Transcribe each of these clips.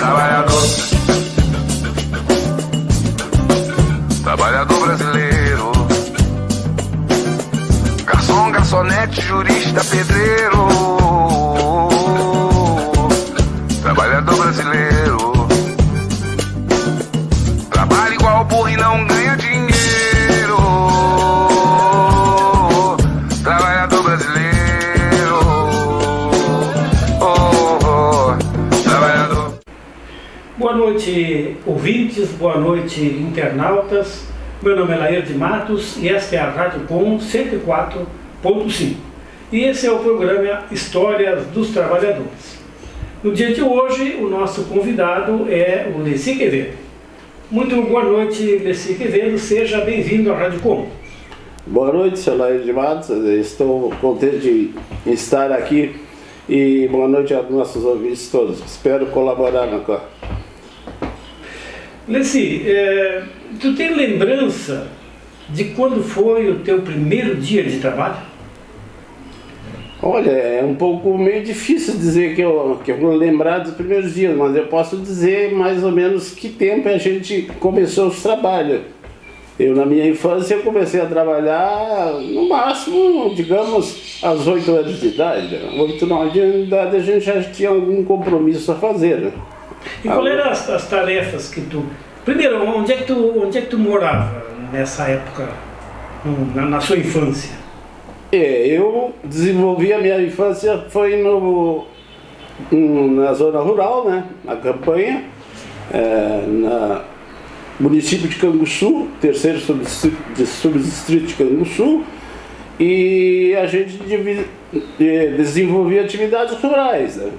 trabalhador, trabalhador brasileiro, garçom, garçonete, jurista, pedreiro, trabalhador brasileiro, trabalha igual burro e não ganha dinheiro, trabalhador brasileiro, trabalhador. Boa noite, ouvintes, boa noite, internautas. Meu nome é Lair de Matos e esta é a Rádio Com 104.5. E esse é o programa Histórias dos Trabalhadores. No dia de hoje, o nosso convidado é o Leci Quevedo. Muito boa noite, Leci Quevedo, seja bem-vindo à Rádio Com. Boa noite, seu Lair de Matos, estou contente de estar aqui e boa noite aos nossos ouvintes todos. Espero colaborar na Cor. Leci, tu tem lembrança de quando foi o teu primeiro dia de trabalho? Olha, é um pouco meio difícil dizer que eu vou lembrar dos primeiros dias, mas eu posso dizer mais ou menos que tempo a gente começou os trabalhos. Eu, na minha infância, eu comecei a trabalhar no máximo, digamos, aos 8 anos de idade. 8, 9 anos de idade a gente já tinha algum compromisso a fazer, né? E qual eram as tarefas que tu... Primeiro, onde é que tu morava nessa época, na sua infância? Eu desenvolvi a minha infância, foi na zona rural, né? Na campanha, no município de Canguçu, terceiro subdistrito de Canguçu, e a gente desenvolvia atividades rurais, né?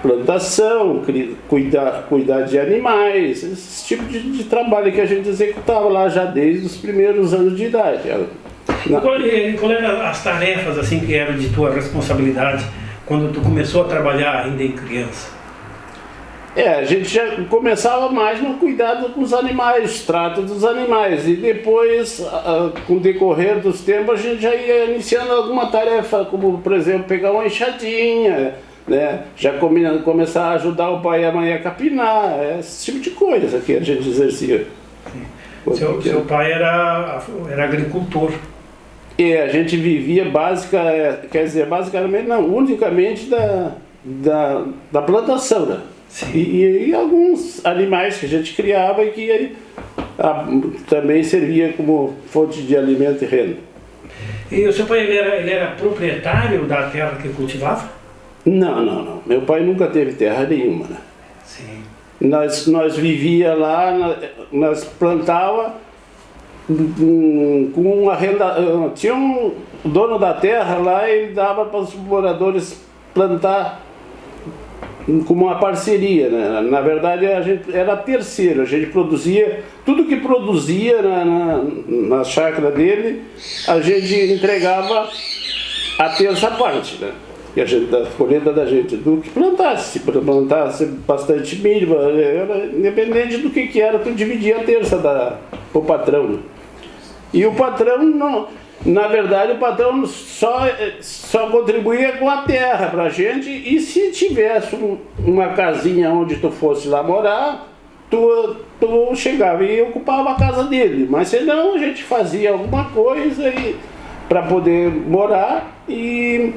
Plantação, cuidar de animais, esse tipo de trabalho que a gente executava lá já desde os primeiros anos de idade. Qual eram as tarefas assim que eram de tua responsabilidade quando tu começou a trabalhar ainda em criança? A gente já começava mais no cuidado com os animais, trato dos animais, e depois, com o decorrer dos tempos, a gente já ia iniciando alguma tarefa, como por exemplo pegar uma enxadinha, né? Já começar a ajudar o pai e a mãe a capinar, esse tipo de coisa que a gente exercia. Seu pai era agricultor. A gente vivia basicamente não, unicamente da plantação, né? E alguns animais que a gente criava e que também servia como fonte de alimento e renda. E o seu pai ele era proprietário da terra que cultivava? Não. Meu pai nunca teve terra nenhuma, né? Sim. Nós vivia lá, nós plantava com uma renda. Tinha um dono da terra lá, ele dava para os moradores plantar como uma parceria, né? Na verdade a gente era terceiro, a gente produzia tudo que produzia na chácara dele, a gente entregava a terça parte, né? Da colheita da gente, do que plantasse. Se plantasse bastante milho, era independente do que era, tu dividia a terça pro patrão, né? E o patrão, na verdade, o patrão só contribuía com a terra pra gente, e se tivesse uma casinha onde tu fosse lá morar, tu chegava e ocupava a casa dele, mas senão a gente fazia alguma coisa para poder morar e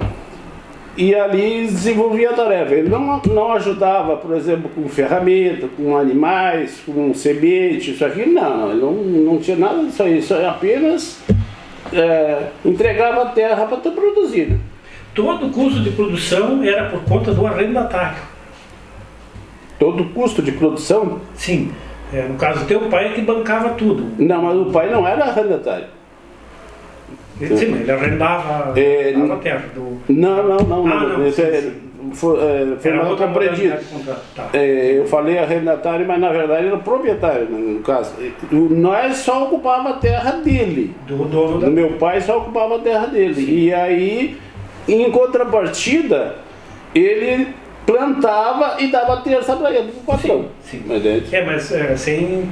ali desenvolvia a tarefa. Ele não ajudava, por exemplo, com ferramenta, com animais, com semente, isso aqui, não. Ele não tinha nada disso aí, só apenas entregava a terra para tu produzir, né? Todo o custo de produção era por conta do arrendatário. Todo o custo de produção? Sim. No caso, teu pai é que bancava tudo. Não, mas o pai não era arrendatário. Sim, ele arrendava a terra do... Não. Foi mal compreendido. Eu falei arrendatário, mas na verdade era proprietário, no caso. Nós só ocupava a terra dele. Do meu pai só ocupava a terra dele. Sim. E aí, em contrapartida, ele plantava e dava terça para ele, pro patrão. Sim. Mas sem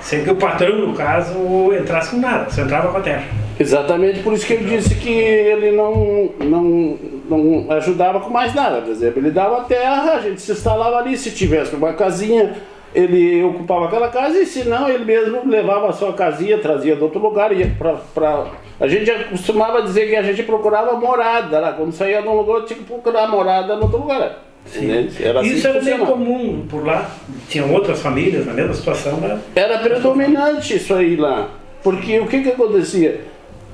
Sem que o patrão, no caso, entrasse com nada, você entrava com a terra. Exatamente por isso que ele disse que ele não ajudava com mais nada. Por exemplo, ele dava a terra, a gente se instalava ali, se tivesse uma casinha, ele ocupava aquela casa, e se não, ele mesmo levava a sua casinha, trazia de outro lugar, ia para... A gente costumava dizer que a gente procurava morada lá, quando saía de um lugar tinha que procurar morada em outro lugar. Sim. Era assim isso era meio comum por lá, tinham outras famílias na mesma situação. Era predominante isso aí lá, porque o que acontecia?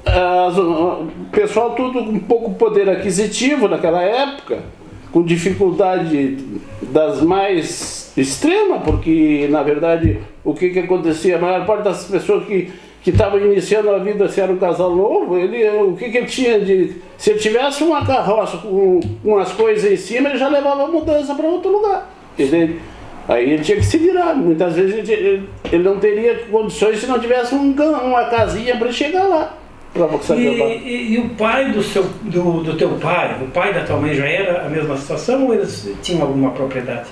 O pessoal tudo com pouco poder aquisitivo naquela época, com dificuldade das mais extremas, porque na verdade o que acontecia? A maior parte das pessoas que estavam iniciando a vida, se era um casal novo, o que ele tinha de... Se ele tivesse uma carroça com as coisas em cima, ele já levava a mudança para outro lugar. Entende? Aí ele tinha que se virar. Muitas vezes ele não teria condições se não tivesse uma casinha para chegar lá. E o pai do teu pai, o pai da tua mãe, já era a mesma situação ou eles tinham alguma propriedade?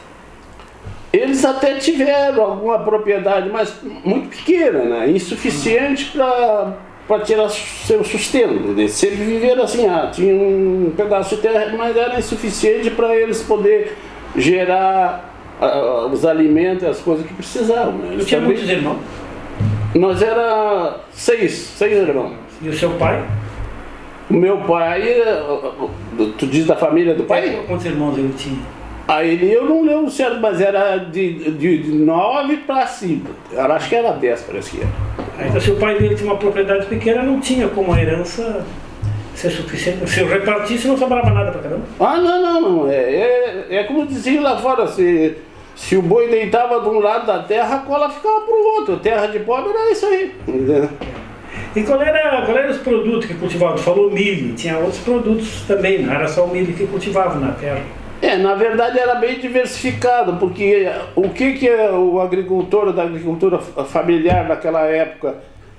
Eles até tiveram alguma propriedade, mas muito pequena, né? Insuficiente para tirar seu sustento. Eles sempre viveram assim, tinha um pedaço de terra, mas era insuficiente para eles poder gerar os alimentos, as coisas que precisavam. Né? Você tinha muitos irmãos? Nós era seis irmãos. E o seu pai? O meu pai, tu diz da família do pai? Quantos irmãos ele tinha? Eu não lembro certo, mas era de 9 para 5. Eu acho que era 10, parece que era. Então, se o pai dele tinha uma propriedade pequena, não tinha como a herança ser suficiente. Se eu repartisse, não sobrava nada para cada um. Não. É como diziam lá fora, se o boi deitava de um lado da terra, a cola ficava para o outro. Terra de pobre era isso aí. E qual era os produtos que cultivavam? Tu falou milho, tinha outros produtos também, não era só o milho que cultivavam na terra. Na verdade era bem diversificado, porque o que é o agricultor da agricultura familiar naquela época?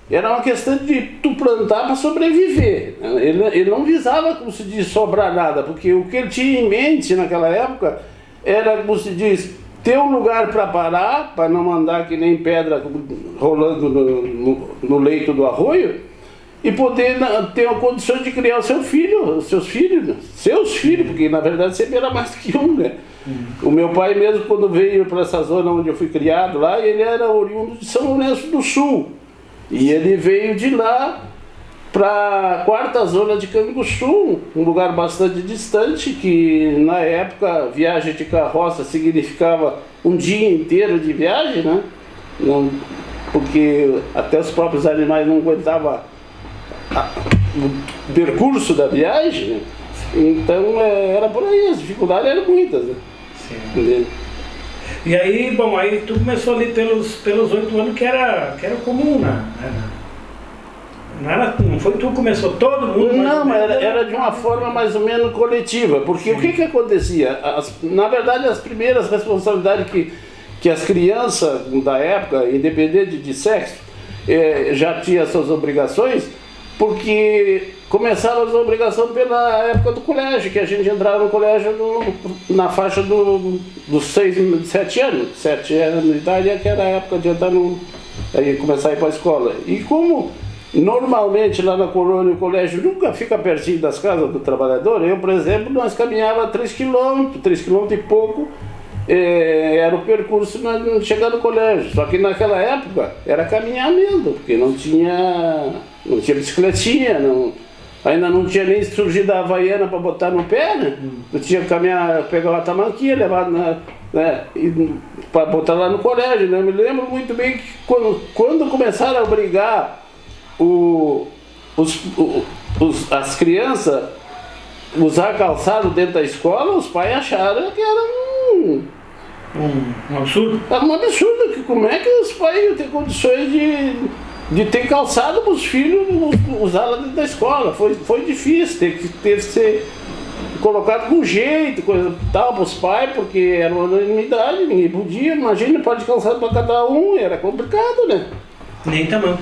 Era uma questão de tu plantar para sobreviver. Ele não visava, como se diz, sobrar nada, porque o que ele tinha em mente naquela época era, como se diz, ter um lugar para parar, para não andar que nem pedra rolando no leito do arroio, e poder ter a condição de criar o seus filhos, porque na verdade sempre era mais do que um, né? O meu pai mesmo, quando veio para essa zona onde eu fui criado lá, ele era oriundo de São Lourenço do Sul, e ele veio de lá para a 4ª zona de Canguçu, um lugar bastante distante, que na época viagem de carroça significava um dia inteiro de viagem, né? Porque até os próprios animais não aguentavam o percurso da viagem, né? Então era por aí, as dificuldades eram muitas, né? Sim. E aí, aí tu começou ali pelos 8 anos que era comum, né? Não foi tu que começou, todo mundo? Não, mas era de uma forma mais ou menos coletiva, porque o que acontecia? Na verdade, as primeiras responsabilidades que as crianças da época, independente de sexo, já tinham suas obrigações, porque começaram as obrigações pela época do colégio, que a gente entrava no colégio na faixa dos 6, 7 anos. 7 anos de idade, que era a época de entrar começar a ir para a escola. E como normalmente lá na colônia o colégio nunca fica pertinho das casas do trabalhador, por exemplo, nós caminhava 3 km e pouco, era o percurso para chegar no colégio. Só que naquela época era caminhar mesmo, porque não tinha bicicletinha, ainda não tinha nem surgido a Havaiana para botar no pé, né? Eu tinha que caminhar, pegar uma tamanquinha, levar para botar lá no colégio, né? Eu me lembro muito bem que quando começaram a obrigar as crianças usar calçado dentro da escola, os pais acharam que era um absurdo. Era um absurdo, que como é que os pais iam ter condições de ter calçado para os filhos usar lá dentro da escola. Foi difícil, teve que ser colocado com jeito, coisa tal para os pais, porque era uma unanimidade, ninguém podia, imagina, pode calçado para cada um, era complicado, né? Nem tamanco.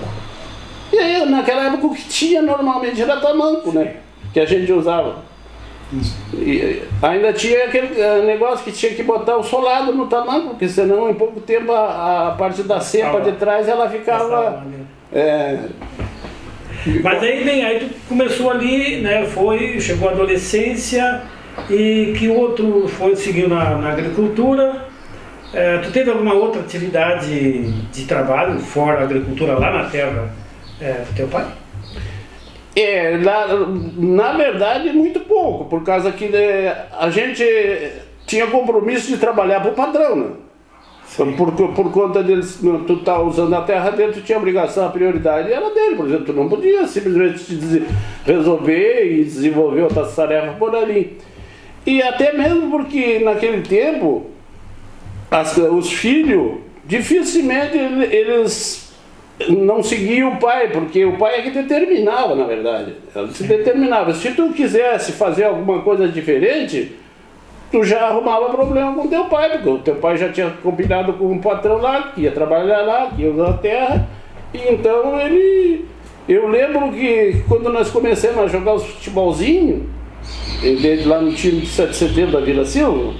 E aí, naquela época o que tinha normalmente era tamanco, né? Que a gente usava. E ainda tinha aquele negócio que tinha que botar o solado no tamanco, porque senão em pouco tempo a parte da cepa de trás ela ficava... Mas aí tu começou ali, né, chegou a adolescência e que outro seguiu na agricultura. Tu teve alguma outra atividade de trabalho fora a agricultura lá na terra do teu pai? Na verdade muito pouco, por causa que a gente tinha compromisso de trabalhar para o patrão, né? Por conta deles, tu tá usando a terra dele, tu tinha obrigação, a prioridade era dele, por exemplo, tu não podia simplesmente resolver e desenvolver outras tarefas por ali. E até mesmo porque naquele tempo, os filhos, dificilmente eles não seguiam o pai, porque o pai é que determinava, na verdade. Ele se determinava. Se tu quisesse fazer alguma coisa diferente, tu já arrumava problema com teu pai, porque o teu pai já tinha combinado com um patrão lá, que ia trabalhar lá, que ia usar a terra, e então eu lembro que quando nós começamos a jogar os futebolzinhos, lá no time de 7 de setembro da Vila Silva,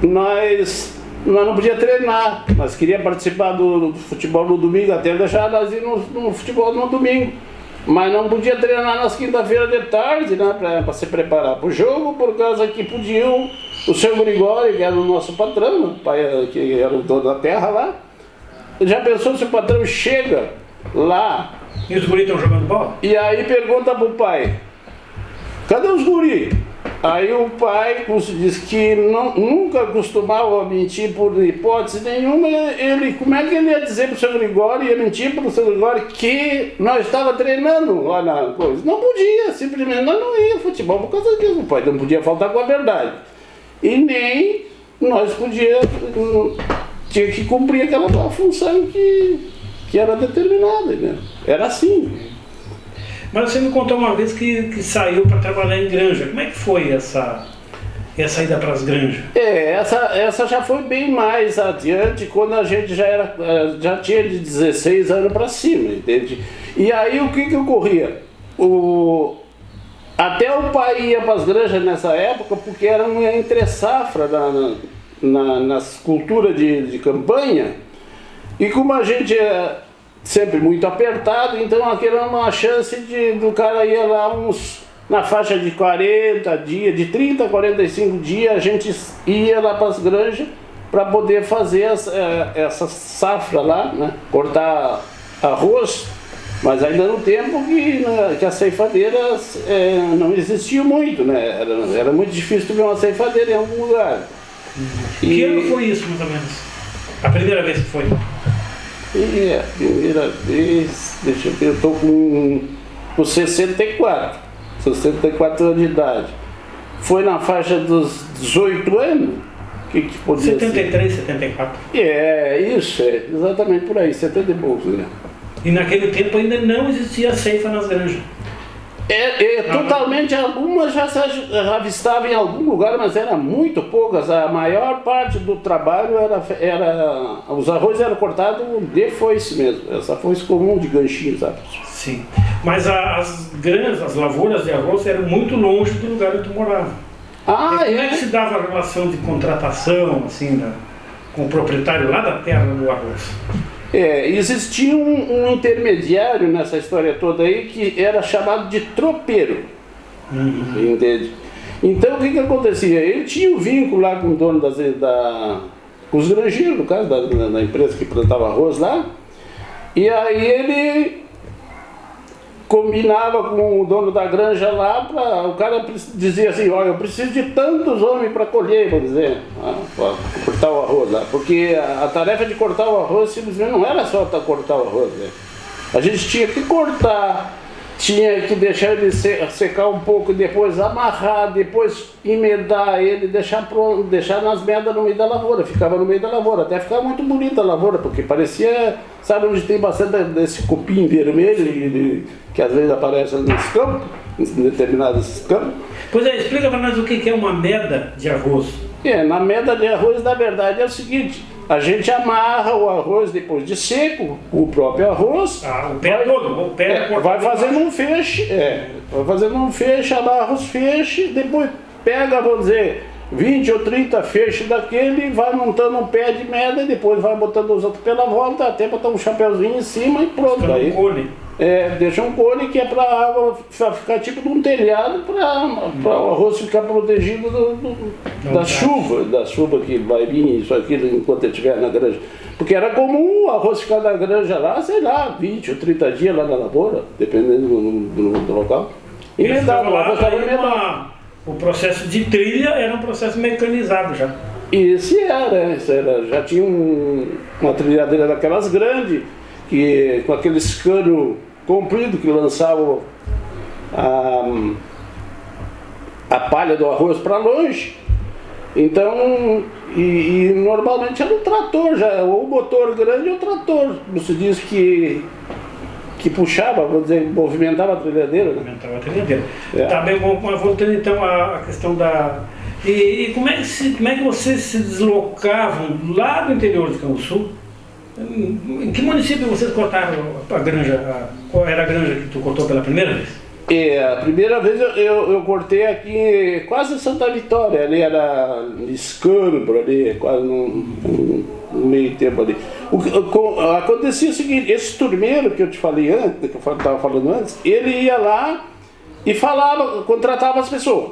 nós não podíamos treinar, nós queríamos participar do futebol no domingo, até deixar nós ir no futebol no domingo. Mas não podia treinar nas quinta-feiras de tarde, né, para se preparar para o jogo, por causa que podiam, o seu Grigório, que era o nosso patrão, o pai, que era o dono da terra lá, já pensou se o patrão chega lá... E os guris estão jogando bola? E aí pergunta para o pai, cadê os guris? Aí o pai diz que nunca costumava mentir por hipótese nenhuma. Como é que ele ia dizer para o seu Grigório, ia mentir para o seu Grigório que nós estávamos treinando lá na coisa? Não podia, simplesmente nós não ia futebol por causa disso. O pai não podia faltar com a verdade. E nem nós tinha que cumprir aquela função que era determinada, né? Era assim. Mas você me contou uma vez que saiu para trabalhar em granja. Como é que foi essa ida para as granjas? Essa já foi bem mais adiante, quando a gente já tinha de 16 anos para cima, entende? E aí o que ocorria? Até o pai ia para as granjas nessa época, porque era uma entre-safra nas culturas de campanha, e como a gente sempre muito apertado, então aquela era uma chance do cara ir lá na faixa de 40 dias, de 30 a 45 dias, a gente ia lá para as granjas para poder fazer essa safra lá, né? Cortar arroz, mas ainda no tempo que as ceifadeiras não existiam muito, né? Era muito difícil ver uma ceifadeira em algum lugar. Que ano foi isso, mais ou menos? A primeira vez que foi? A primeira vez, deixa eu ver, eu estou com 64 anos de idade. Foi na faixa dos 18 anos? Que podia 73, ser? 74? Isso, exatamente por aí, 70 e poucos, né? E naquele tempo ainda não existia ceifa nas granjas? Totalmente, algumas já se avistavam em algum lugar, mas eram muito poucas. A maior parte do trabalho os arroz eram cortados de foice mesmo, essa foice comum de ganchinho, sabe? Sim, mas as granjas, as lavouras de arroz eram muito longe do lugar onde tu morava. Como é que se dava a relação de contratação, assim, com o proprietário lá da terra do arroz? Existia um intermediário nessa história toda aí que era chamado de tropeiro, entende? Então o que acontecia? Ele tinha um vínculo lá com o dono com os granjeiros, no caso da empresa que plantava arroz lá, e aí ele combinava com o dono da granja lá, o cara dizia assim, olha, eu preciso de tantos homens para colher, por exemplo, para cortar o arroz lá, porque a tarefa de cortar o arroz simplesmente não era só cortar o arroz, né? A gente tinha que cortar, tinha que deixar ele secar um pouco, depois amarrar, depois emendar ele, deixar nas medas no meio da lavoura, ficava no meio da lavoura, até ficava muito bonita a lavoura, porque parecia, sabe onde tem bastante desse cupim vermelho, que às vezes aparece nos campos, em determinados campos. Pois explica para nós o que é uma meda de arroz. Na meda de arroz, na verdade, é o seguinte, a gente amarra o arroz depois de seco, o próprio arroz. O pé todo, o pé vai fazendo um feixe, vai fazendo um feixe, amarra os feixes, depois pega, vamos dizer, 20 ou 30 feixes daquele, vai montando um pé de merda e depois vai botando os outros pela volta, até botar um chapeuzinho em cima e pronto. Aí, deixa um cone que é para a água ficar tipo de um telhado, para o arroz ficar protegido da chuva que vai vir, isso aqui enquanto ele estiver na granja. Porque era comum o arroz ficar na granja lá, sei lá, 20 ou 30 dias lá na lavoura, dependendo do local. Emendado, o arroz estava emendado. O processo de trilha era um processo mecanizado já. Esse era, já tinha uma trilhadeira daquelas grandes, que com aqueles canos compridos que lançavam a palha do arroz para longe. Então, e normalmente era um trator já, ou o motor grande ou o trator. Você diz que puxava, vou dizer, movimentava a trilhadeira. Movimentava a trilhadeira. Tá bem, voltando então à questão da... E como é que vocês se deslocavam lá do interior de Canguçu? Em que município vocês cortaram a granja? Qual era a granja que tu cortou pela primeira vez? A primeira vez eu cortei aqui quase em Santa Vitória, ali era Liscano, ali, quase no meio tempo ali. Acontecia o seguinte, esse turmeiro que eu te falei antes, que eu estava falando antes, ele ia lá e falava, contratava as pessoas.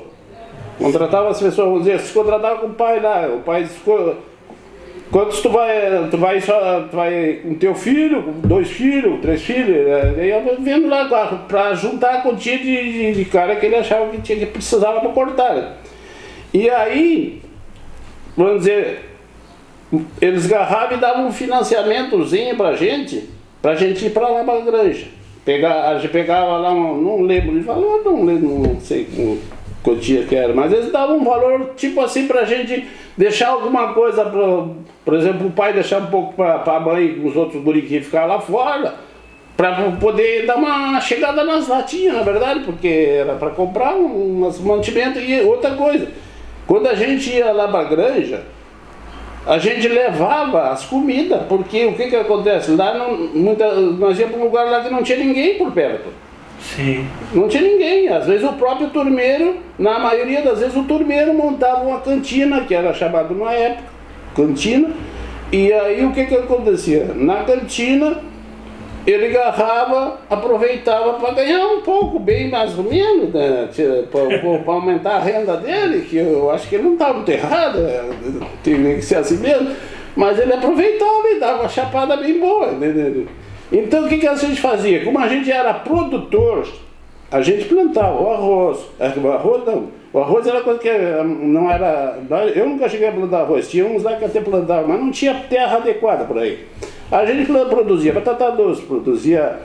Vamos dizer, se contratava com o pai lá, o pai ficou... Quantos tu vai com teu filho, com 2 filhos, 3 filhos, aí eu vendo lá para juntar a quantia de cara que ele achava que precisava para cortar. E aí, vamos dizer, eles garravam e davam um financiamentozinho pra gente ir para lá para a granja. A gente pegava lá, não lembro de valor, não sei quantia que era, mas eles davam um valor tipo assim pra gente deixar alguma coisa, por exemplo, o pai deixar um pouco para a mãe e os outros guri que ficaram lá fora, para poder dar uma chegada nas latinhas, na verdade, porque era para comprar umas mantimentos. E outra coisa, quando a gente ia lá para a granja, a gente levava as comidas, porque o que acontece? Lá nós íamos para um lugar lá que não tinha ninguém por perto. Sim. Não tinha ninguém, às vezes o próprio turmeiro, na maioria das vezes o turmeiro montava uma cantina, que era chamado na época, cantina, e aí o que acontecia? Na cantina ele agarrava, aproveitava para ganhar um pouco, bem mais ou menos, né? Para aumentar a renda dele, que eu acho que ele não estava muito errado, tinha que ser assim mesmo, mas ele aproveitava e dava uma chapada bem boa, entendeu? Então o que a gente fazia? Como a gente era produtor, a gente plantava o arroz. O arroz era coisa que não era... Eu nunca cheguei a plantar arroz, tinha uns lá que até plantavam, mas não tinha terra adequada por aí. A gente produzia batata doce, produzia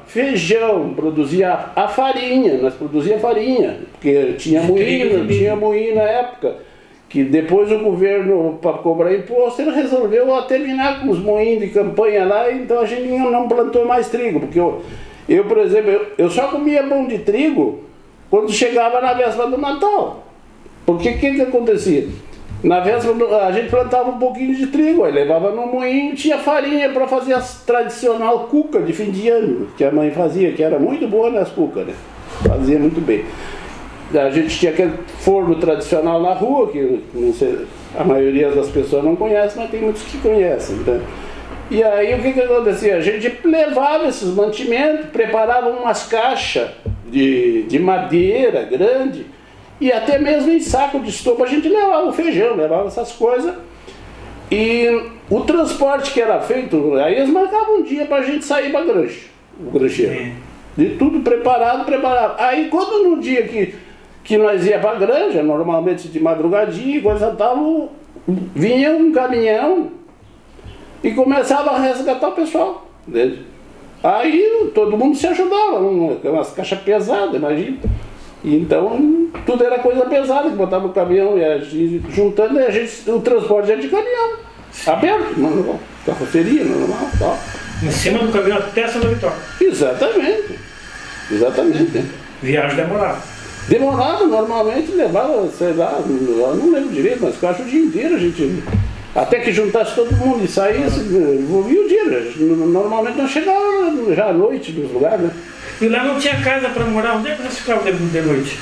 feijão, produzia a farinha, nós produzia farinha, porque tinha moinho na época. Que depois o governo, para cobrar imposto, ele resolveu terminar com os moinhos de campanha lá, então a gente não plantou mais trigo, porque eu por exemplo, eu só comia pão de trigo quando chegava na véspera do Natal. Porque o que acontecia? Na véspera a gente plantava um pouquinho de trigo, aí levava no moinho, tinha farinha para fazer a tradicional cuca de fim de ano, que a mãe fazia, que era muito boa nas cucas, né? Fazia muito bem. A gente tinha aquele forno tradicional na rua, que não sei, a maioria das pessoas não conhece, mas tem muitos que conhecem. Então. E aí o que acontecia? A gente levava esses mantimentos, preparava umas caixas de madeira grande, e até mesmo em saco de estopa a gente levava o feijão, levava essas coisas. E o transporte que era feito, aí eles marcavam um dia para a gente sair para a granja, o granjeiro. De tudo preparado. Aí quando no dia que nós ia para a granja, normalmente de madrugadinha, coisa tal, vinha um caminhão e começava a resgatar o pessoal. Entende? Aí todo mundo se ajudava, umas caixas pesadas, imagina. Então tudo era coisa pesada, que botava o caminhão e a gente, juntando, o transporte era de caminhão, aberto, normal, carroceria, normal, tal. Em cima do caminhão até Santa Vitória. Exatamente. Viagem demorada. Demorava, normalmente levava, sei lá, eu não lembro direito, mas acho o dia inteiro a gente Até que juntasse todo mundo e saísse, envolvia o dia. Normalmente não chegava já à noite nos lugares, né? E lá não tinha casa para morar, onde é que você ficava de noite?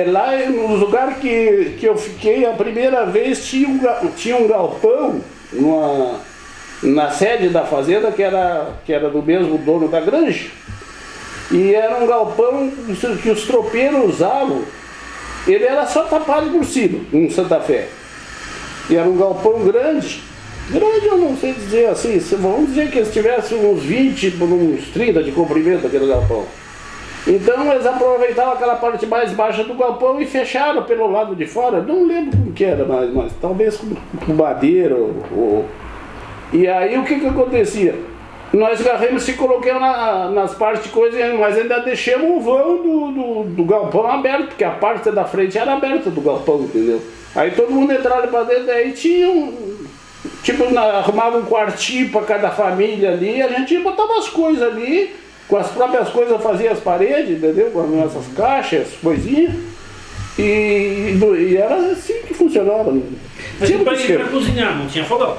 Lá no lugar que eu fiquei, a primeira vez tinha um galpão na sede da fazenda, que era do mesmo dono da granja. E era um galpão que os tropeiros usavam. Ele era só tapado por cima, em Santa Fé. E era um galpão grande. Grande eu não sei dizer assim, vamos dizer que eles tivessem uns 20 por uns 30 de comprimento aquele galpão. Então eles aproveitavam aquela parte mais baixa do galpão e fecharam pelo lado de fora. Não lembro como que era, mas talvez com madeira E aí o que acontecia? Nós agarramos e colocamos nas partes de coisa, mas ainda deixamos o vão do galpão aberto, porque a parte da frente era aberta do galpão, entendeu? Aí todo mundo entrava para dentro, aí tinha arrumava um quartinho para cada família ali, a gente botava as coisas ali, com as próprias coisas fazia as paredes, entendeu? Com as nossas caixas, coisinhas, e era assim que funcionava. Mas para cozinhar, não tinha fogão?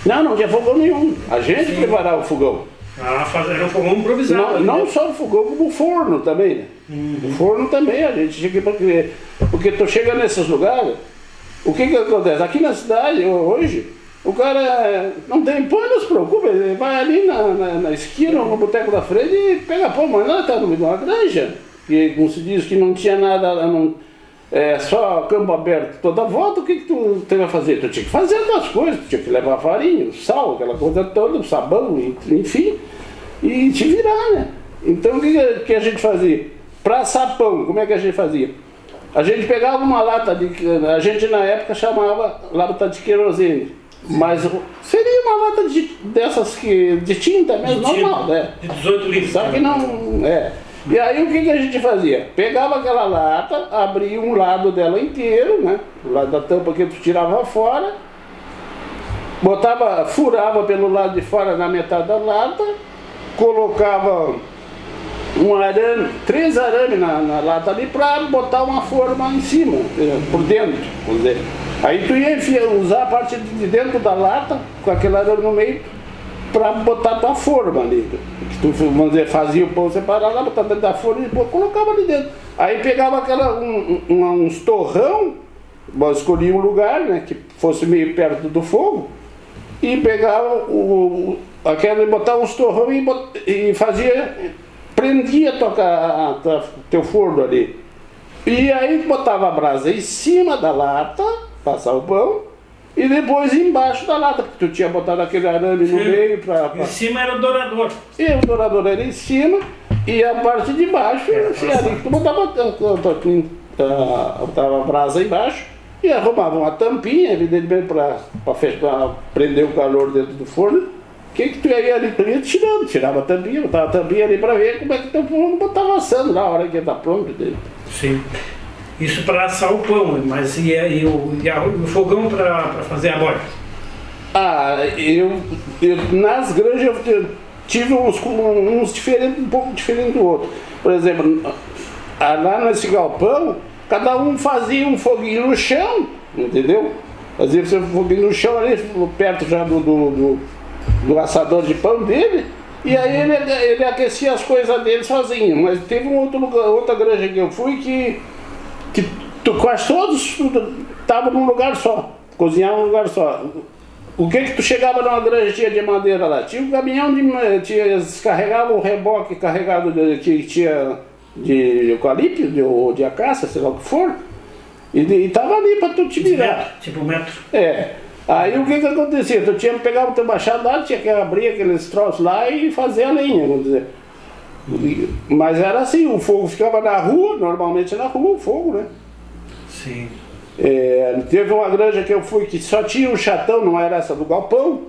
Não tinha fogão nenhum. A gente preparava o fogão. Era um fogão improvisado. Não só o fogão, como o forno também, né? O forno também, a gente tinha que... Porque tu chega nesses lugares, o que acontece? Aqui na cidade, hoje, o cara não tem pão, não se preocupa, ele vai ali na esquina, no boteco da frente e pega pão, mas não, está no meio de uma granja. E como se diz que não tinha nada... só campo aberto toda a volta, o que tu tem a fazer? Tu tinha que fazer outras coisas, tu tinha que levar farinha, sal, aquela coisa toda, sabão, enfim, e te virar, né? Então o que a gente fazia? Para assar pão, como é que a gente fazia? A gente pegava uma lata a gente na época chamava lata de querosene, mas seria uma lata dessas de tinta mesmo, normal, né? De 18 litros. Só que não, E aí o que a gente fazia? Pegava aquela lata, abria um lado dela inteiro, né? O lado da tampa que tu tirava fora, furava pelo lado de fora na metade da lata, colocava 3 arames na lata ali para botar uma forma em cima, por dentro, vamos dizer. Aí tu ia usar a parte de dentro da lata, com aquele arame no meio, para botar a tua forma ali. Que tu, vamos dizer, fazia o pão separado, lá, botava dentro da forma e colocava ali dentro. Aí pegava uns torrão, escolhia um lugar, né, que fosse meio perto do fogo, e pegava botava uns torrão e prendia teu forno ali. E aí botava a brasa em cima da lata, passava o pão, e depois embaixo da lata, porque tu tinha botado aquele arame no meio Em cima era o dourador. E o dourador era em cima, e a parte de baixo era ali que tu botava a brasa embaixo, e arrumava uma tampinha, evidentemente, para prender o calor dentro do forno. O que tu ia ali? Tu ia tirava a tampinha, botava a tampinha ali para ver como é que teu forno botava assando na hora que ia estar pronto. Sim. Isso para assar o pão, mas e o fogão para fazer a borda? Nas granjas eu tive uns diferentes, um pouco diferente do outro. Por exemplo, lá nesse galpão, cada um fazia um foguinho no chão, entendeu? Fazia um foguinho no chão ali, perto já do assador de pão dele, e aí ele aquecia as coisas dele sozinho. Mas teve outra granja que eu fui que quase todos estavam num lugar só, cozinhavam num lugar só. O que tu chegava numa granja de madeira lá? Tinha um caminhão eles carregavam o reboque carregado que tinha de eucalipto ou de acácia, sei lá o que for, e tava ali para tu te virar. Tipo metro. Aí o que acontecia? Tu tinha que pegar o teu machado lá, tinha que abrir aqueles troços lá e fazer a lenha, vamos dizer. Mas era assim, o fogo ficava na rua, normalmente na rua o fogo, né? Sim. Teve uma granja que eu fui que só tinha um chatão, não era essa do galpão,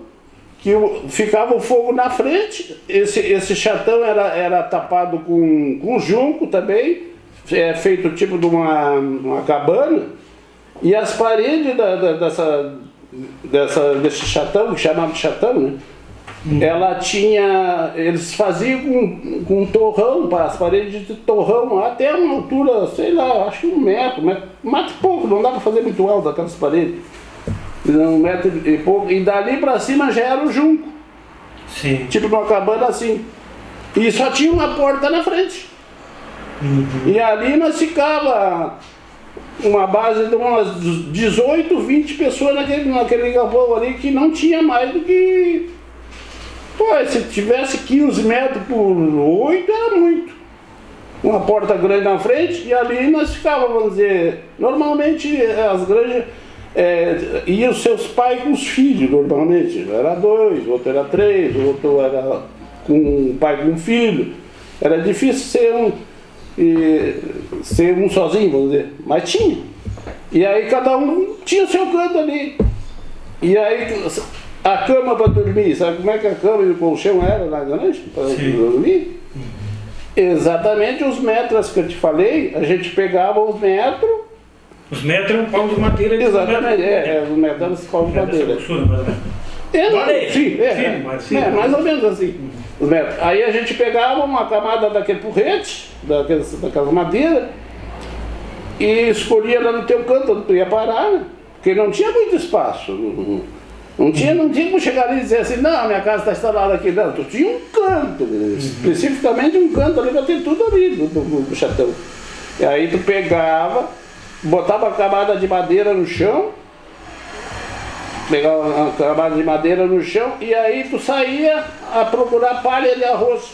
que ficava o fogo na frente, esse chatão era tapado com junco também, feito tipo de uma cabana, e as paredes desse chatão, que chamava de chatão, né? Eles faziam com torrão, as paredes de torrão, até uma altura, sei lá, acho que 1 metro, mas pouco, não dá para fazer muito alto aquelas paredes. 1 metro e pouco, e dali para cima já era o junco. Sim. Tipo numa cabana assim. E só tinha uma porta na frente. E ali nós ficava uma base de umas 18, 20 pessoas naquele galpão ali, que não tinha mais do que... Pô, se tivesse 15 metros por 8 era muito. Uma porta grande na frente, e ali nós ficávamos, vamos dizer, normalmente as granjas iam seus pais com os filhos, normalmente. Era 2, outro era 3, outro era com um pai com um filho. Era difícil ser um sozinho, vamos dizer, mas tinha. E aí cada um tinha o seu canto ali. E aí a cama para dormir, sabe como é que a cama e o colchão era na granja para dormir? Exatamente os metros que eu te falei, a gente pegava os metros. Os metros eram pau de madeira. Exatamente, os metros eram pau de madeira. Mais ou menos assim. Os metros. Aí a gente pegava uma camada daquele porrete, daquelas madeiras, e escolhia lá no teu canto onde tu ia parar, né? Porque não tinha muito espaço. Não tinha como chegar ali e dizer assim, não, minha casa está instalada aqui. Não, tu tinha um canto, especificamente um canto ali para ter tudo ali do chatão. E aí tu pegava, botava a camada de madeira no chão, pegava a camada de madeira no chão, e aí tu saía a procurar palha de arroz.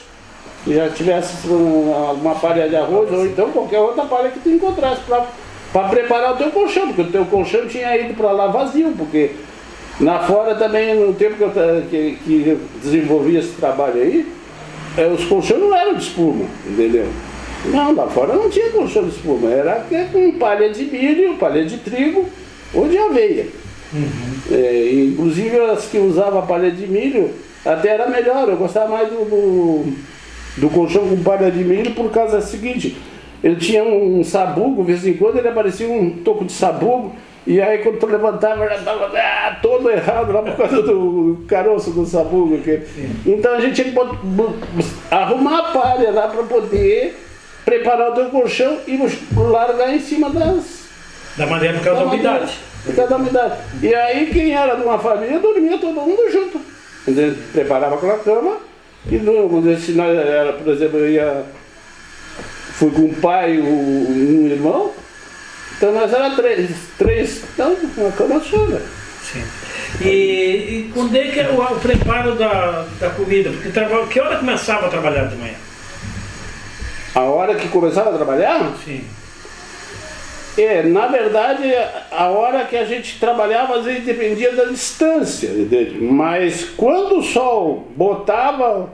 Se já tivesse uma palha de arroz, ou então qualquer outra palha que tu encontrasse para preparar o teu colchão, porque o teu colchão tinha ido para lá vazio, porque lá fora também, no tempo que eu desenvolvi esse trabalho aí, os colchões não eram de espuma, entendeu? Não, lá fora não tinha colchão de espuma, era com palha de milho, palha de trigo ou de aveia. Inclusive as que usavam palha de milho até era melhor, eu gostava mais do colchão com palha de milho por causa do seguinte, ele tinha um sabugo, de vez em quando ele aparecia um toco de sabugo. E aí quando tu levantava, já estava todo errado lá por causa do caroço do sabugo. Então a gente tinha que arrumar a palha lá para poder preparar o teu colchão e largar em cima da madeira por causa da umidade. Por causa da umidade. E aí quem era de uma família dormia todo mundo junto. Então, preparava aquela cama e se nós era, por exemplo, fui com o pai e um irmão. Então nós éramos três, então uma cama só, né? Sim. E quando é que era o preparo da comida? Porque que hora começava a trabalhar de manhã? A hora que começava a trabalhar? Sim. Na verdade, a hora que a gente trabalhava às vezes dependia da distância, mas quando o sol botava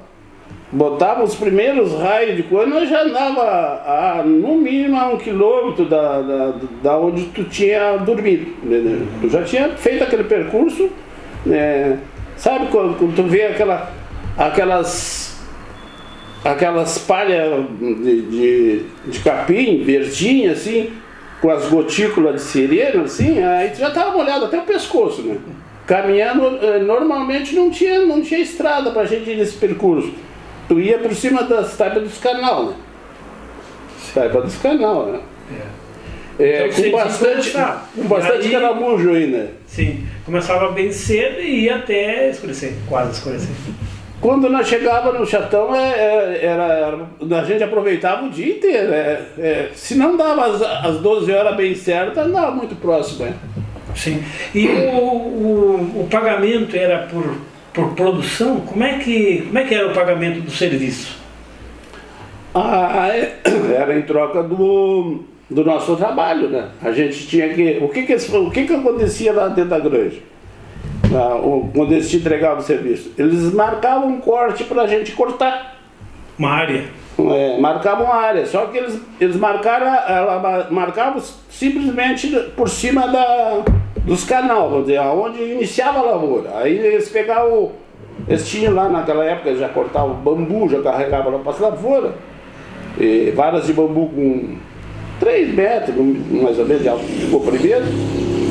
os primeiros raios de coisa, nós já andava no mínimo a 1 quilômetro da onde tu tinha dormido, entendeu? Tu já tinha feito aquele percurso, sabe quando tu vê aquelas palhas de capim, verdinha assim, com as gotículas de sereno assim, aí tu já estava molhado até o pescoço, né? Caminhando, normalmente não tinha estrada pra gente ir nesse percurso. Tu ia por cima das taipas dos canal, né? Taipa dos canal, né? Então, com bastante caramujo aí, né? Sim, começava bem cedo e ia até escurecer, quase escurecer. Quando nós chegávamos no chatão, a gente aproveitava o dia inteiro. Se não dava as 12 horas bem certas, andava muito próximo. Sim. E o pagamento era por produção? Como é que era o pagamento do serviço? Era em troca do nosso trabalho, né? A gente tinha que... O que acontecia lá dentro da granja? Quando eles te entregavam o serviço? Eles marcavam um corte para a gente cortar. Uma área? Marcavam uma área, só que eles marcavam simplesmente por cima dos canal, vamos dizer, onde iniciava a lavoura. Aí eles pegavam, eles tinham lá naquela época, já cortavam bambu, já carregavam lá para as lavouras, varas de bambu com 3 metros, mais ou menos, de alto, ficou primeiro,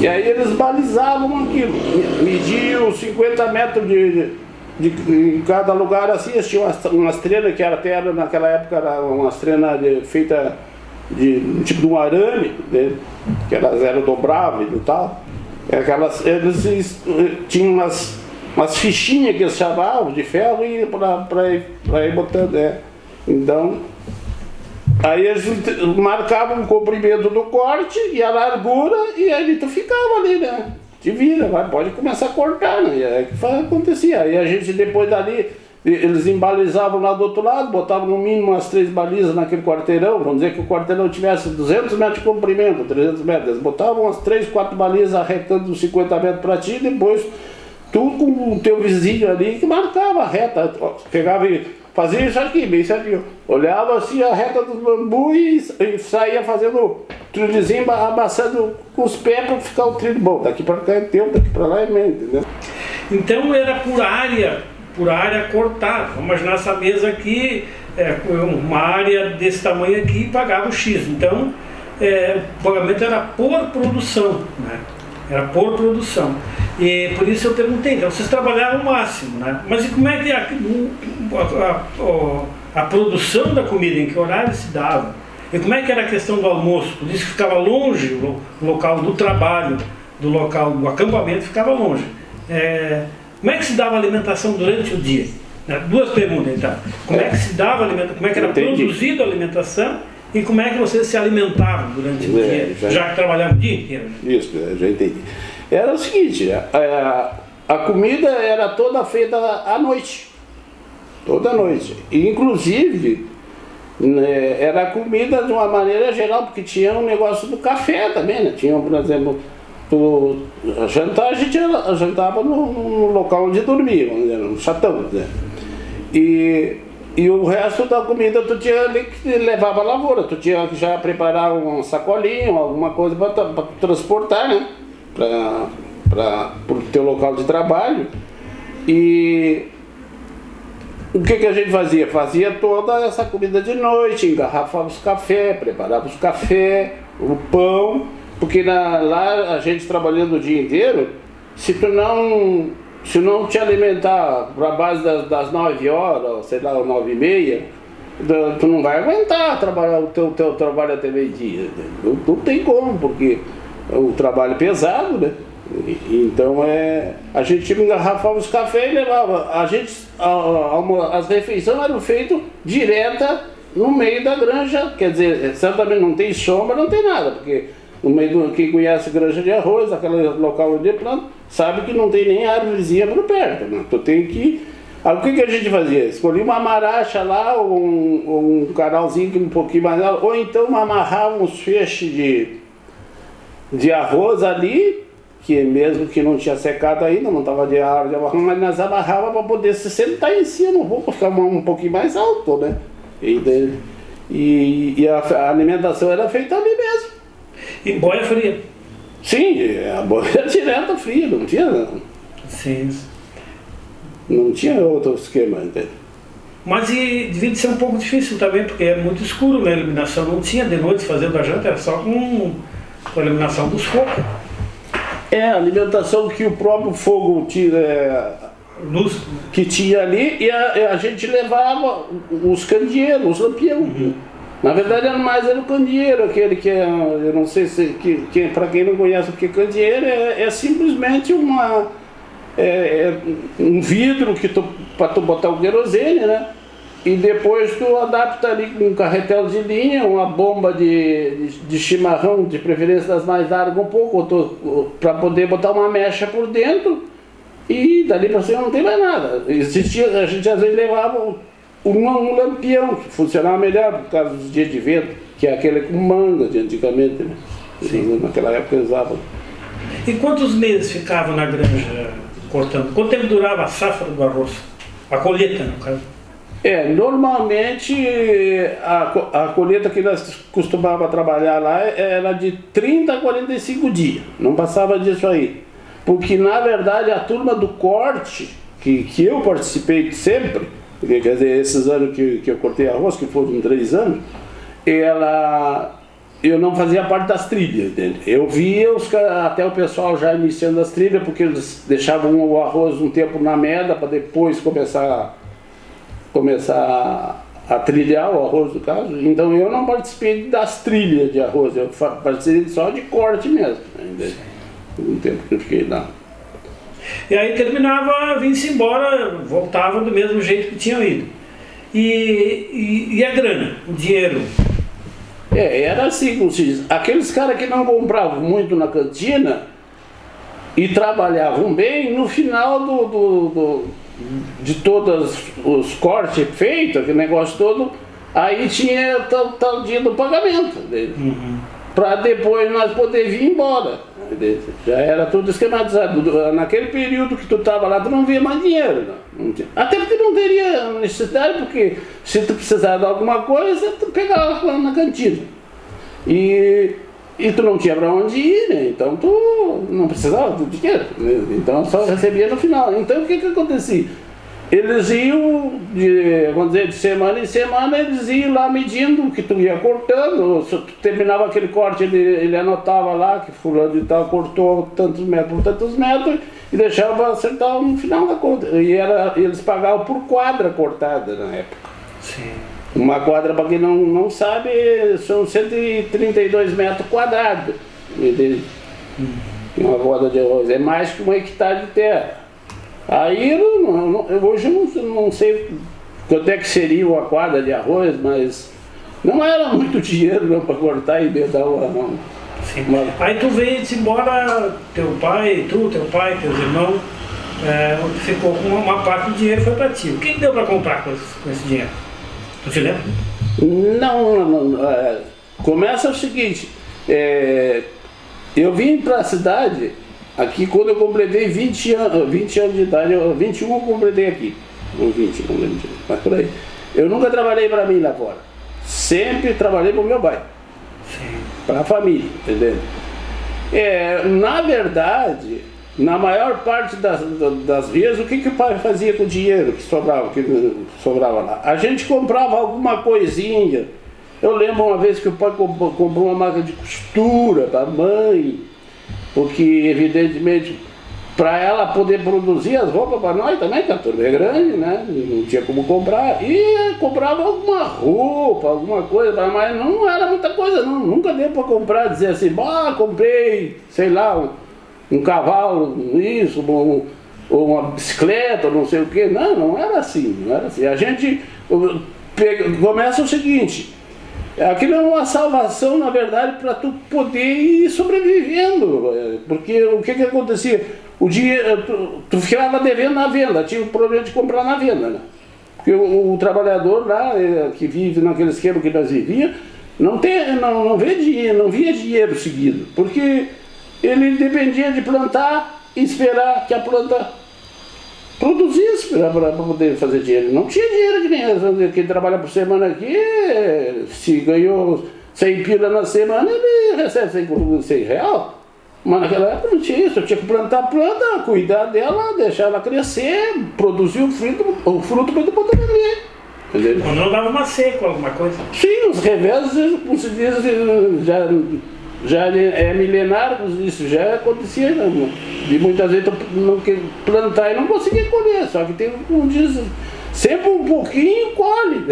e aí eles balizavam aquilo, mediam 50 metros em cada lugar assim, eles tinham umas trenas que até naquela época era umas trenas feita de tipo de um arame, né, que elas eram dobráveis e tal. Eles tinham umas fichinhas que eles chamavam de ferro e para ir botando. Então, aí eles marcavam o comprimento do corte e a largura, e aí tu ficava ali, né? Te vira, pode começar a cortar, né? E é que acontecia. Aí a gente depois dali, eles embalizavam lá do outro lado, botavam no mínimo umas 3 balizas naquele quarteirão. Vamos dizer que o quarteirão tivesse 200 metros de comprimento, 300 metros. Eles botavam umas 3, 4 balizas arretando uns 50 metros para ti, e depois tu com o teu vizinho ali que marcava a reta. Pegava e fazia isso aqui, bem certinho. Olhava assim a reta do bambu e saía fazendo trilhozinho, amassando com os pés para ficar o trilho bom. Daqui para cá é teu, daqui para lá é meu, entendeu? Então era por área cortada. Vamos imaginar essa mesa aqui, uma área desse tamanho aqui, pagava o X. Então o pagamento era por produção, né? Era por produção. E por isso eu perguntei, então vocês trabalhavam o máximo, né? Mas e como é que a produção da comida, em que horário se dava? E como é que era a questão do almoço? Por isso que ficava longe o local do trabalho, do local do acampamento, ficava longe. Como é que se dava a alimentação durante o dia? Duas perguntas, então. Como é que se dava a alimentação? Como é que era produzida a alimentação? E como é que vocês se alimentavam durante o dia, já que trabalhavam o dia inteiro? Né? Isso, já entendi. Era o seguinte, a comida era toda feita à noite. Toda noite. E, inclusive, né, era comida de uma maneira geral, porque tinha um negócio do café também, né? Tinha, por exemplo, jantar, a gente jantava no local onde dormia, vamos dizer, no chatão, né? E o resto da comida tu tinha ali que levava à lavoura, tu tinha que já preparar uma sacolinha, alguma coisa para transportar, né? Para o teu local de trabalho. E o que a gente fazia? Fazia toda essa comida de noite, engarrafava os cafés, preparava os cafés, o pão, porque lá a gente trabalhando o dia inteiro, se não te alimentar para base das 9 horas, sei lá, 9h30, tu não vai aguentar trabalhar o teu trabalho até meio-dia. Não tem como, porque o trabalho é pesado, né? Então a gente engarrafava os cafés e levava. As refeições eram feitas direta no meio da granja, quer dizer, certamente não tem sombra, não tem nada, porque no meio quem conhece granja de arroz, aquele local onde planta, sabe que não tem nem árvorezinha por perto, né? Tu tem que... Aí, o que a gente fazia? Escolhia uma maracha lá, ou um canalzinho um pouquinho mais alto, ou então amarrava uns feixes de arroz ali, que mesmo que não tinha secado ainda, não estava de árvore, mas nós amarrava para poder se sentar em cima, para ficar um pouquinho mais alto, né? E a alimentação era feita ali mesmo. E boia fria? Sim, a boia era direta fria, não tinha... Sim. Não tinha outro esquema, entende? Mas devia de ser um pouco difícil também, porque é muito escuro, né? A iluminação não tinha de noite fazendo a janta, era só com a iluminação dos fogos. A alimentação que o próprio fogo luz que tinha ali, e a gente levava os candeeiros, os lampião. Uhum. Na verdade era o candeeiro, aquele que eu não sei se para quem não conhece o que é candeeiro, é simplesmente um vidro para tu botar o querosene, né? E depois tu adapta ali com um carretel de linha, uma bomba de chimarrão, de preferência das mais largas um pouco, para poder botar uma mecha por dentro, e dali para cima não tem mais nada. A gente às vezes levava um lampião, que funcionava melhor por causa dos dias de vento, que é aquele com manga de antigamente, né? Sim. Naquela época usavam. E quantos meses ficavam na granja cortando? Quanto tempo durava a safra do arroz? A colheita, no caso? Normalmente a colheita que nós costumávamos trabalhar lá era de 30 a 45 dias, não passava disso aí. Porque na verdade a turma do corte, que eu participei sempre, quer dizer, esses anos que eu cortei arroz, que foram 3 anos, eu não fazia parte das trilhas, entende? Eu via até o pessoal já iniciando as trilhas, porque eles deixavam o arroz um tempo na meda para depois começar a trilhar o arroz, no caso. Então eu não participei das trilhas de arroz, eu participei só de corte mesmo, entende? um tempo que eu fiquei lá. E aí terminava, vinha-se embora, voltava do mesmo jeito que tinham ido. E a grana, o dinheiro? Era assim, como se diz, aqueles caras que não compravam muito na cantina e trabalhavam bem, no final de todos os cortes feitos, aquele negócio todo, aí tinha tal dia do pagamento dele. Para depois nós poder vir embora. Já era tudo esquematizado. Naquele período que tu estava lá, tu não via mais dinheiro. Não tinha. Até porque não teria necessidade, porque se tu precisava de alguma coisa, tu pegava lá na cantina. E tu não tinha para onde ir, né? Então tu não precisava do dinheiro, né? Então só recebia no final. Então o que acontecia? Eles iam, vamos dizer, de semana em semana, eles iam lá medindo o que tu ia cortando. Se tu terminava aquele corte, ele anotava lá que fulano de tal cortou tantos metros por tantos metros e deixava acertar no final da conta. E eles pagavam por quadra cortada na época. Sim. Uma quadra, para quem não sabe, são 132 metros quadrados. Uma roda de arroz é mais que 1 hectare de terra. Aí hoje eu não sei quanto é que seria uma quadra de arroz, mas não era muito dinheiro para cortar e bedar não. Sim. Aí tu veio-se embora, teu pai, teus irmãos, ficou com uma parte do dinheiro foi para ti. O que deu para comprar com esse dinheiro? Tu te lembra? Não. Começa o seguinte, eu vim para a cidade aqui quando eu completei 20 anos de idade, 21 eu completei aqui, ou 20, não lembro, mas por aí. Eu nunca trabalhei para mim lá fora, sempre trabalhei para o meu pai, para a família, entendeu? Na verdade, na maior parte das vezes, o que o pai fazia com o dinheiro que sobrava lá? A gente comprava alguma coisinha. Eu lembro uma vez que o pai comprou uma máquina de costura para a mãe, porque evidentemente para ela poder produzir as roupas para nós também, que a turma é grande, né? Não tinha como comprar. E comprava alguma roupa, alguma coisa, mas não era muita coisa não. Nunca deu para comprar, dizer assim, comprei, sei lá, um cavalo, isso, ou uma bicicleta, não sei o quê. Não era assim, não era assim. A gente começa o seguinte, aquilo é uma salvação, na verdade, para tu poder ir sobrevivendo. Porque o que acontecia? O dinheiro, tu ficava devendo na venda, tinha o problema de comprar na venda, né? Porque o trabalhador lá, que vive naquele esquema que nós vivíamos, não via dinheiro seguido, porque ele dependia de plantar e esperar que a planta produzisse para poder fazer dinheiro. Não tinha dinheiro que nem quem trabalha por semana aqui, se ganhou 100 pila na semana, ele recebe 100 real. Mas naquela época não tinha isso, eu tinha que plantar a planta, cuidar dela, deixar ela crescer, produzir o fruto para depois vender. Entendeu? Quando não dava uma seca, alguma coisa? Sim, os reveses, como se diz, já é milenar, isso já acontecia, e muitas vezes não plantar e não conseguia colher, só que tem, como diz, sempre um pouquinho colhe.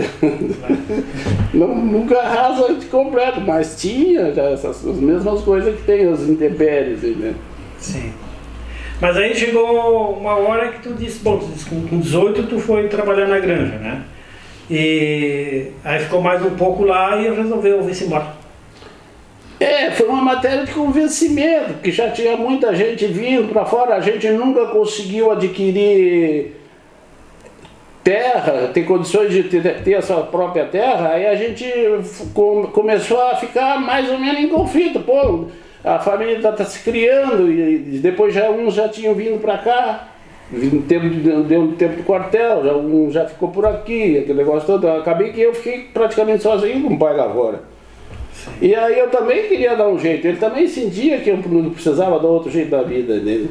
Nunca arrasa de completo, mas tinha já as mesmas coisas que tem as intempéries, né? Sim. Mas aí chegou uma hora que tu disse, bom, com 18 tu foi trabalhar na granja, né? E aí ficou mais um pouco lá e resolveu vir-se embora. Foi uma matéria de convencimento, porque já tinha muita gente vindo para fora, a gente nunca conseguiu adquirir terra, ter condições de ter a sua própria terra, aí a gente começou a ficar mais ou menos em conflito. Pô, a família está se criando, e depois uns já tinham vindo para cá, deu um tempo do quartel, um já ficou por aqui, aquele negócio todo. Acabei que eu fiquei praticamente sozinho com o pai lá fora. E aí eu também queria dar um jeito, ele também sentia que eu não precisava dar outro jeito da vida dele,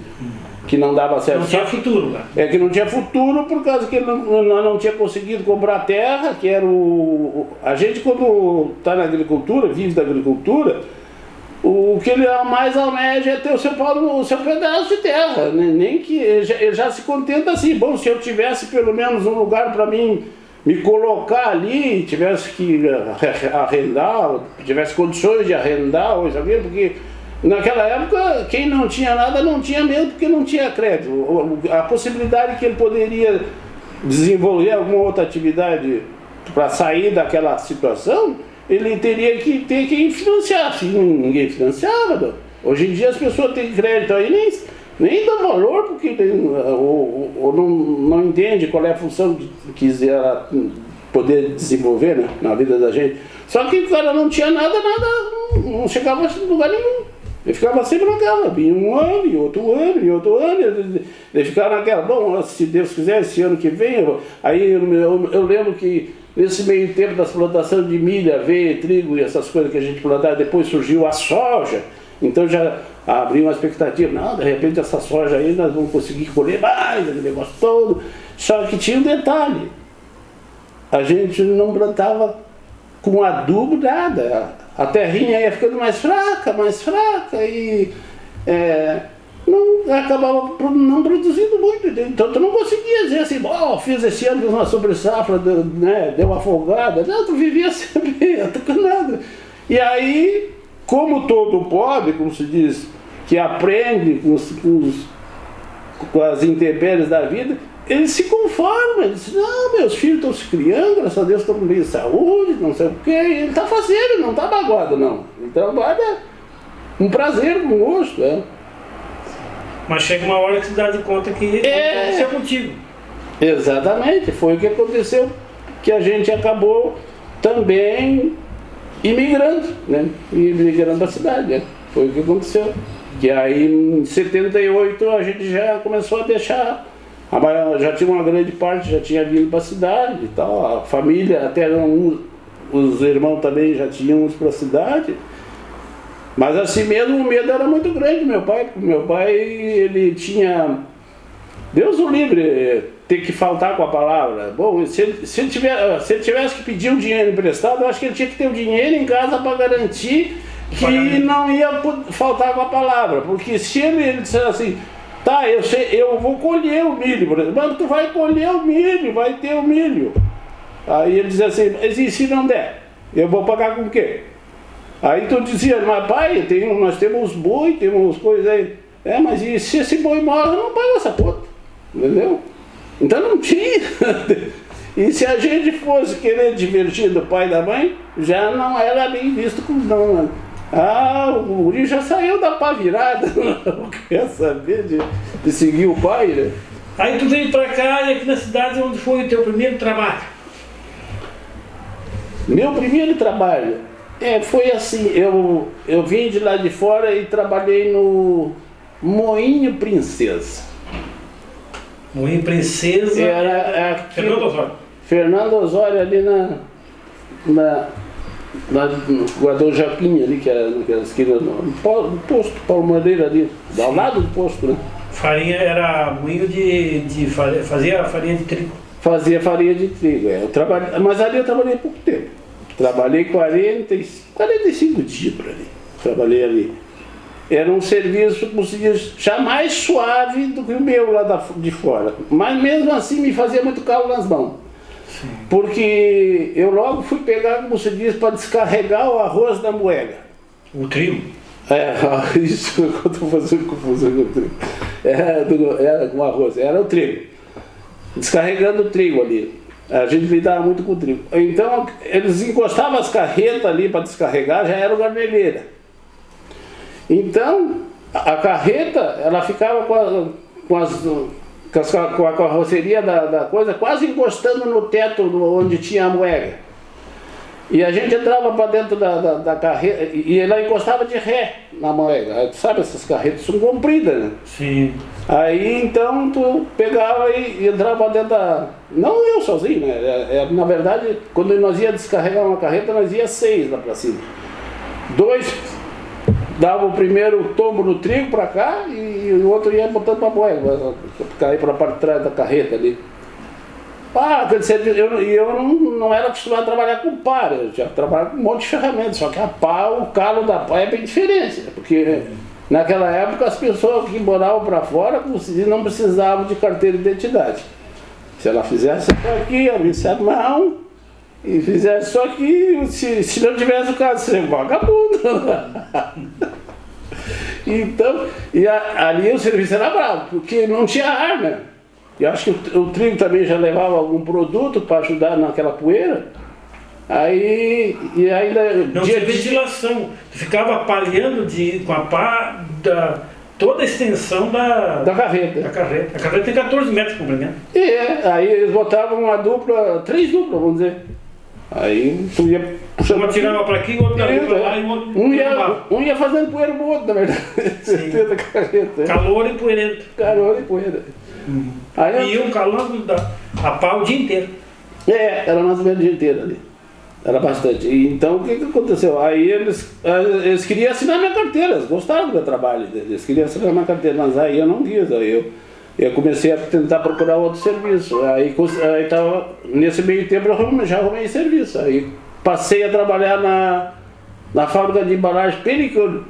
que não dava certo. Não tinha futuro, né? Que não tinha futuro por causa que ele não tinha conseguido comprar terra, que era a gente quando está na agricultura, vive da agricultura, o que ele mais almeja é ter o seu pedaço de terra, nem que ele já se contenta assim, bom, se eu tivesse pelo menos um lugar para mim me colocar ali, tivesse que arrendar, tivesse condições de arrendar, ou isso aqui, porque Naquela época, quem não tinha nada não tinha mesmo porque não tinha crédito. A possibilidade que ele poderia desenvolver alguma outra atividade para sair daquela situação, ele teria que ter quem financiasse. Ninguém financiava. Hoje em dia as pessoas têm crédito aí, nem dão valor, porque ou não entende qual é a função que ela poder desenvolver, né, na vida da gente. Só que o cara não tinha nada, não chegava a lugar nenhum. Ele ficava sempre naquela, vinha um ano, e outro ano, e outro ano, ele ficava naquela, bom, se Deus quiser, esse ano que vem, aí eu lembro que nesse meio tempo das plantações de milho, aveia, trigo e essas coisas que a gente plantava, depois surgiu a soja, então já abriu uma expectativa, não, de repente essa soja aí nós vamos conseguir colher mais, aquele negócio todo, só que tinha um detalhe, a gente não plantava com adubo nada, a terrinha ia ficando mais fraca e acabava não produzindo muito, então tu não conseguia dizer assim, fiz esse ano uma sobre-safra, né, deu uma afogada, não, tu vivia sempre atucanado. E aí, como todo pobre, como se diz, que aprende com as intempéries da vida, ele se conforma, ele diz, não, meus filhos estão se criando, graças a Deus estão com bem de saúde, não sei o que, ele está fazendo, ele não está magoado não, ele trabalha com prazer, com gosto, Mas chega uma hora que você dá de conta que aconteceu contigo. Exatamente, foi o que aconteceu, que a gente acabou também imigrando, né, imigrando para a cidade, né? Foi o que aconteceu, que aí em 78 a gente já começou a deixar. Já tinha uma grande parte, já tinha vindo para a cidade e tal, a família, até os irmãos também já tinham ido para a cidade, mas assim mesmo o medo era muito grande. Meu pai ele tinha, Deus o livre, ter que faltar com a palavra. Bom, se ele tivesse que pedir um dinheiro emprestado, eu acho que ele tinha que ter o dinheiro em casa para garantir que não ia faltar com a palavra, porque se ele dissesse assim, tá, eu vou colher o milho, por exemplo. Mas tu vai colher o milho, vai ter o milho. Aí ele dizia assim, mas e se não der? Eu vou pagar com o quê? Aí tu dizia, mas pai, nós temos boi, temos coisas aí. Mas e se esse boi morre, eu não pago essa conta. Entendeu? Então não tinha. E se a gente fosse querer divertir do pai e da mãe, já não era bem visto como não. O guri já saiu da pá virada, não quer saber de seguir o pai, né? Aí tu veio pra cá e aqui na cidade onde foi o teu primeiro trabalho? Meu primeiro trabalho, foi assim, eu vim de lá de fora e trabalhei no Moinho Princesa. Moinho Princesa? Era Fernando Osório. Fernando Osório ali na Guardou Japinha ali, que era naquela esquina, no posto Paulo Madeira ali, ao lado do posto, né? Farinha era moinho fazia farinha de trigo. Fazia farinha de trigo, mas ali eu trabalhei pouco tempo. Trabalhei 45 dias por ali. Trabalhei ali. Era um serviço, como se diz, já mais suave do que o meu lá de fora. Mas mesmo assim me fazia muito calo nas mãos. Sim. Porque eu logo fui pegar, como se diz, para descarregar o arroz da moega. O trigo? Isso, eu estou fazendo confusão com o trigo. Era com arroz, era o trigo. Descarregando o trigo ali. A gente lidava muito com o trigo. Então, eles encostavam as carretas ali para descarregar, já era o garneleira. Então, a carreta, ela ficava com a carroceria da coisa quase encostando no teto onde tinha a moega. E a gente entrava para dentro da carreta e ela encostava de ré na moega. Sabe, essas carretas são compridas, né? Sim. Aí então tu pegava e entrava dentro da... Não eu sozinho, né? Na verdade, quando nós ia descarregar uma carreta, nós ia 6 lá para cima. 2 dava o primeiro tombo no trigo para cá e o outro ia botando para a moega, cair para a parte de trás da carreta ali. Quer dizer, eu não era acostumado a trabalhar com pá, eu já trabalhava com um monte de ferramentas, só que a pá, o calo da pá é bem diferente, porque naquela época as pessoas que moravam para fora, como se diz, não precisavam de carteira de identidade. Se ela fizesse isso aqui, abrisse a mão e fizesse isso aqui, se não tivesse o caso de ser vagabundo. Então, ali o serviço era bravo, porque não tinha ar, né? E acho que o trigo também já levava algum produto para ajudar naquela poeira. Aí, e ainda... Não tinha ventilação, tu ficava palhando com a pá toda a extensão da carreta. A carreta tem 14 metros de comprimento. Aí eles botavam uma dupla, 3 duplas, vamos dizer. Aí tu ia puxando. Uma tirava para aqui, outra para lá e outro. Um ia fazendo poeira pro outro, na verdade. Dentro da carreta. Calor e poeirento. Calor e poeira. Aí iam calando a pá o dia inteiro. Era mais ou menos o dia inteiro ali. Era bastante. Então o que aconteceu? Aí eles queriam assinar minha carteira, eles gostaram do meu trabalho, eles queriam assinar minha carteira, mas aí eu não quis. Aí eu comecei a tentar procurar outro serviço. Aí tava, nesse meio tempo eu já arrumei serviço. Aí passei a trabalhar na fábrica de embalagem Penicano.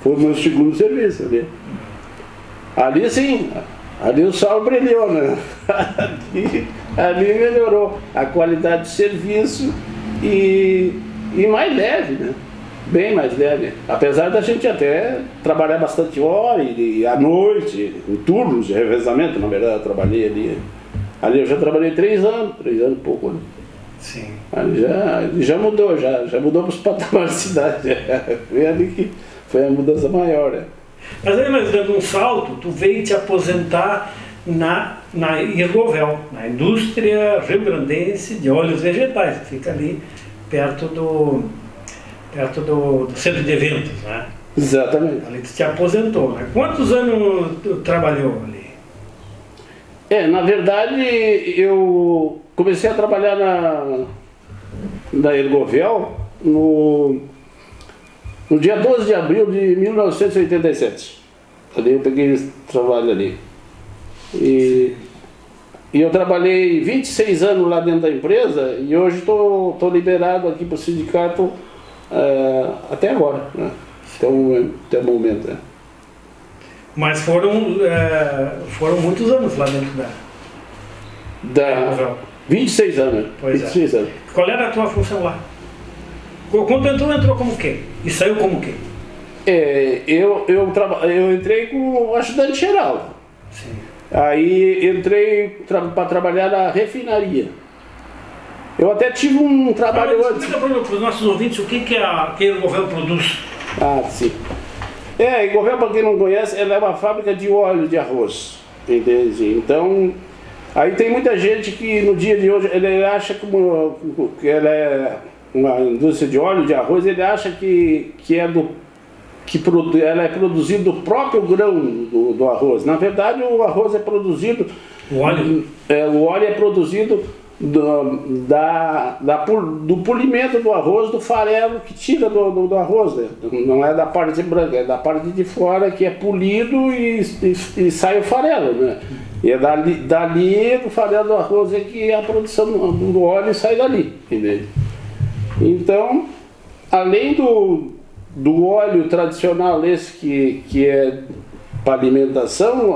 Foi o meu segundo serviço ali. Ali sim, ali o sol brilhou, né? Ali melhorou a qualidade de serviço e mais leve, né? Bem mais leve. Apesar da gente até trabalhar bastante hora e à noite, em turnos de revezamento, na verdade eu trabalhei ali. Ali eu já trabalhei 3 anos e pouco, né? Sim. Ali já mudou, já mudou para os patamares da cidade. Foi ali que foi a mudança maior, né? Mas dando um salto, tu veio te aposentar na Irgovel, na indústria rio-grandense de óleos vegetais, que fica ali perto do centro de eventos, né? Exatamente. Ali tu te aposentou, né? Quantos anos tu trabalhou ali? Na verdade, eu comecei a trabalhar na Irgovel no dia 12 de abril de 1987. Ali eu peguei esse trabalho ali. E eu trabalhei 26 anos lá dentro da empresa e hoje estou liberado aqui para o sindicato até agora, né? Até o momento. Né? Mas foram muitos anos lá dentro da 26 anos. Pois 26 anos. Qual era a tua função lá? Quando entrou como quê? E saiu como quê? Eu entrei como ajudante geral. Sim. Aí entrei para trabalhar na refinaria. Eu até tive um trabalho antes. Explica para os nossos ouvintes o que a Irgovel produz. Ah, sim. A Irgovel, para quem não conhece, ela é uma fábrica de óleo de arroz. Entende? Então, aí tem muita gente que no dia de hoje, ele acha que ela é uma indústria de óleo de arroz, ele acha que ela é produzida do próprio grão do arroz. Na verdade, o arroz é produzido... O óleo? O óleo é produzido do polimento do arroz, do farelo que tira do arroz. Né? Não é da parte branca, é da parte de fora que é polido e sai o farelo. Né? E é dali do farelo do arroz é que a produção do óleo sai dali. Entende? Então, além do óleo tradicional, esse que é para alimentação,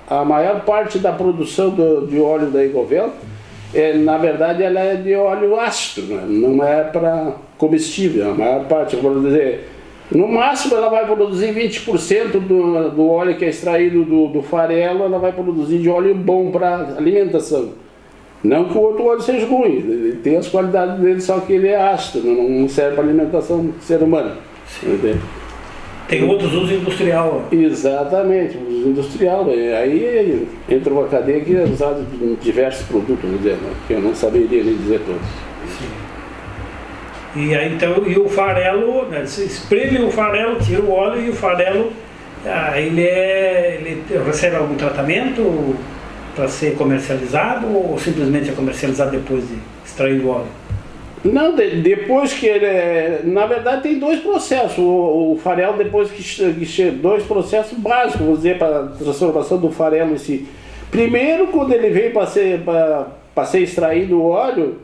a maior parte da produção de óleo da Irgovel, na verdade, ela é de óleo ácido, né? Não é para comestível. A maior parte, eu vou dizer, no máximo ela vai produzir 20% do óleo que é extraído do farelo, ela vai produzir de óleo bom para alimentação. Não que o outro óleo seja ruim, ele tem as qualidades dele, só que ele é ácido, não serve para alimentação do ser humano. Entende? Tem outros usos industrial. Exatamente, uso industrial. Aí entra uma cadeia que é usada em diversos produtos, vamos dizer, né? Que eu não saberia nem dizer todos. Sim. E aí então, e o farelo, né, você espreme o farelo, tira o óleo e o farelo, ele recebe algum tratamento para ser comercializado ou simplesmente é comercializado depois de extrair o óleo? Não, depois que ele... Na verdade tem 2 processos. O farelo, depois que chega, 2 processos básicos, vamos dizer, para a transformação do farelo em si. Primeiro, quando ele vem para ser extraído o óleo,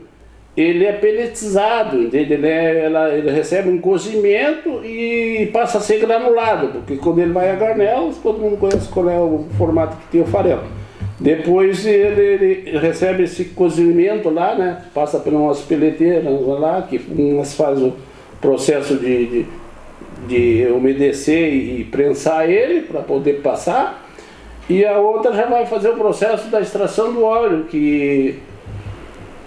ele é peletizado, entende? Ele recebe um cozimento e passa a ser granulado, porque quando ele vai a granelas, todo mundo conhece qual é o formato que tem o farelo. Depois ele recebe esse cozimento lá, né? Passa por umas peleteiras lá, que umas faz o processo de umedecer e prensar ele para poder passar, e a outra já vai fazer o processo da extração do óleo, que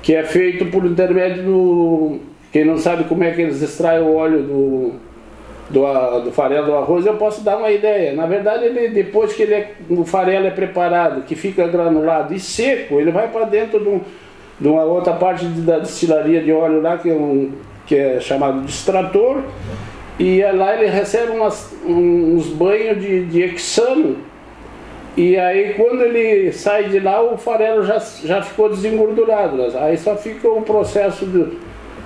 é feito por intermédio do... Quem não sabe como é que eles extraem o óleo do farelo do arroz, eu posso dar uma ideia. Na verdade, ele, depois que o farelo é preparado, que fica granulado e seco, ele vai para dentro de uma outra parte da destilaria de óleo lá, que é chamado de extrator, e lá ele recebe uns banhos de hexano, e aí quando ele sai de lá, o farelo já ficou desengordurado. Aí só fica o processo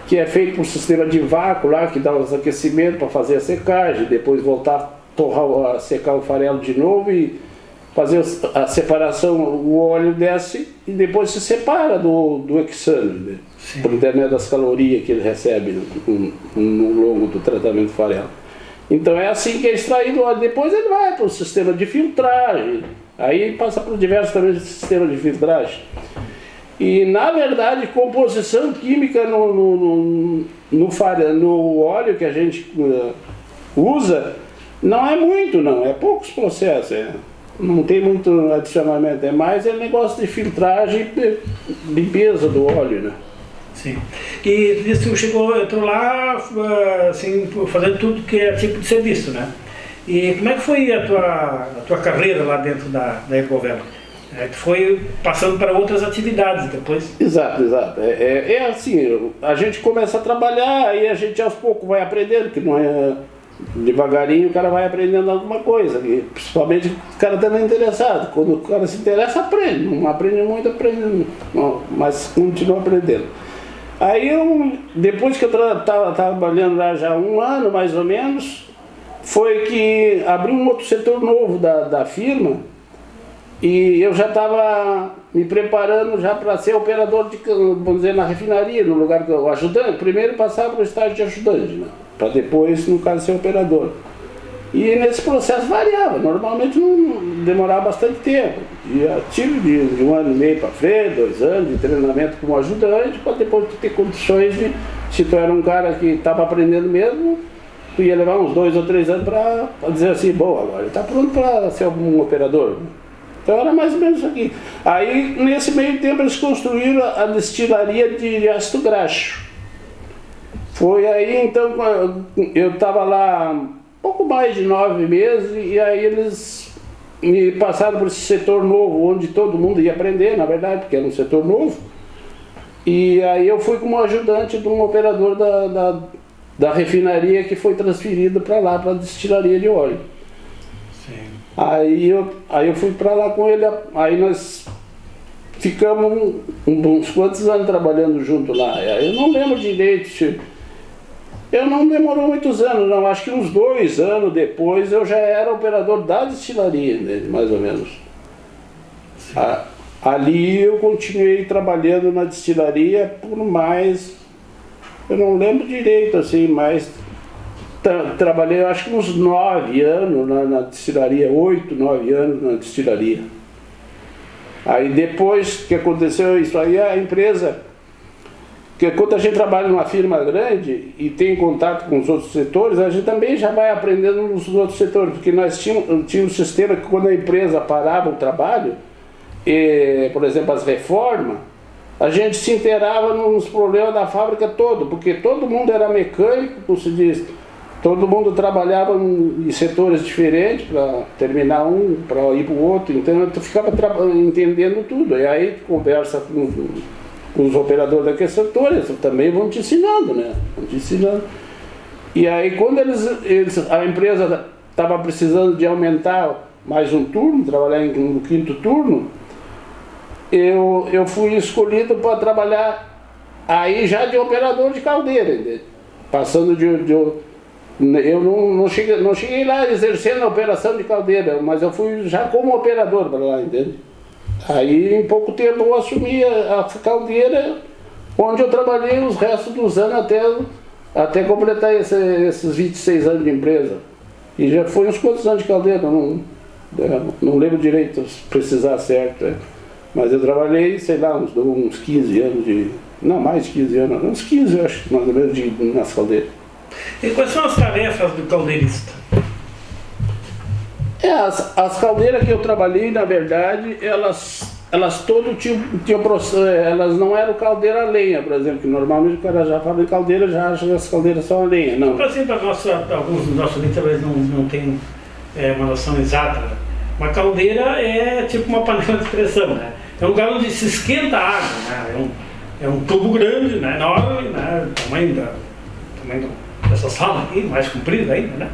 que é feito por sistema de vácuo lá, que dá os aquecimentos para fazer a secagem, depois voltar a secar o farelo de novo e fazer a separação. O óleo desce e depois se separa do hexano, né? Por intermédio das calorias que ele recebe no longo do tratamento do farelo. Então é assim que é extraído o óleo. Depois ele vai para o sistema de filtragem, aí passa por diversos também sistemas de filtragem. E na verdade, composição química no óleo que a gente usa não é muito, não, é poucos processos, não tem muito adicionamento, é mais negócio de filtragem e limpeza do óleo, né? Sim. E você entrou lá assim, fazendo tudo que é tipo de serviço, né? E como é que foi a tua carreira lá dentro da Ecovela? Tu foi passando para outras atividades depois? Exato. É assim, a gente começa a trabalhar, aí a gente aos poucos vai aprendendo, que não é devagarinho, o cara vai aprendendo alguma coisa, e principalmente o cara também interessado. Quando o cara se interessa, aprende, não aprende muito, aprende, não, mas continua aprendendo. Aí depois que eu estava trabalhando lá já 1 ano mais ou menos, foi que abriu um outro setor novo da firma, e eu já estava me preparando já para ser operador vamos dizer, na refinaria, no lugar do ajudante. Primeiro passar para o estágio de ajudante, né? Para depois, no caso, ser operador. E nesse processo variava, normalmente não demorava bastante tempo. Tive de 1 ano e meio para frente, 2 anos de treinamento como ajudante, para depois ter condições de, se tu era um cara que estava aprendendo mesmo, tu ia levar uns 2 ou 3 anos para dizer assim, bom, agora ele está pronto para ser um operador. Então era mais ou menos isso aqui. Aí, nesse meio tempo, eles construíram a destilaria de ácido graxo. Foi aí, então, eu estava lá pouco mais de 9 meses, e aí eles me passaram por esse setor novo, onde todo mundo ia aprender, na verdade, porque era um setor novo. E aí eu fui como ajudante de um operador da refinaria que foi transferido para lá, para a destilaria de óleo. Aí eu fui para lá com ele, aí nós ficamos uns quantos anos trabalhando junto lá. Eu não lembro direito, eu não demorou muitos anos, não, acho que uns 2 anos depois eu já era operador da destilaria, né, mais ou menos. Ali eu continuei trabalhando na destilaria por mais, eu não lembro direito assim, mas trabalhei acho que uns 9 anos na destilaria, 8, 9 anos na destilaria. Aí depois que aconteceu isso aí, a empresa, que quando a gente trabalha numa firma grande e tem contato com os outros setores, a gente também já vai aprendendo nos outros setores, porque nós tínhamos um sistema que quando a empresa parava o trabalho, por exemplo as reformas, a gente se inteirava nos problemas da fábrica todo, porque todo mundo era mecânico, como se diz, todo mundo trabalhava em setores diferentes para terminar um, para ir para o outro, então tu ficava entendendo tudo. E aí tu conversa com os operadores daqueles setores, também vão te ensinando, né? Vão te ensinando. E aí quando a empresa estava precisando de aumentar mais um turno, trabalhar no 5º turno, eu fui escolhido para trabalhar aí já de operador de caldeira, entende? Passando eu não cheguei lá exercendo a operação de caldeira, mas eu fui já como operador para lá, entende? Aí em pouco tempo eu assumi a caldeira, onde eu trabalhei os restos dos anos até completar esses 26 anos de empresa. E já foi uns quantos anos de caldeira, não lembro direito se precisar certo, mas eu trabalhei, sei lá, uns 15 anos não mais de 15 anos, uns 15 eu acho, mais ou menos nas caldeiras. E quais são as tarefas do caldeirista? As caldeiras que eu trabalhei, na verdade, elas todas tinham processo, elas não eram caldeira a lenha, por exemplo, que normalmente o cara já fala em caldeira, já acha que as caldeiras são a lenha, não. Por exemplo, alguns dos nossos ouvintes talvez não tenham uma noção exata, né? Uma caldeira é tipo uma panela de pressão, né? É um lugar onde se esquenta a água, né? É um tubo grande, né? Enorme, né? Tamanho dessa sala aqui, mais comprida ainda, né?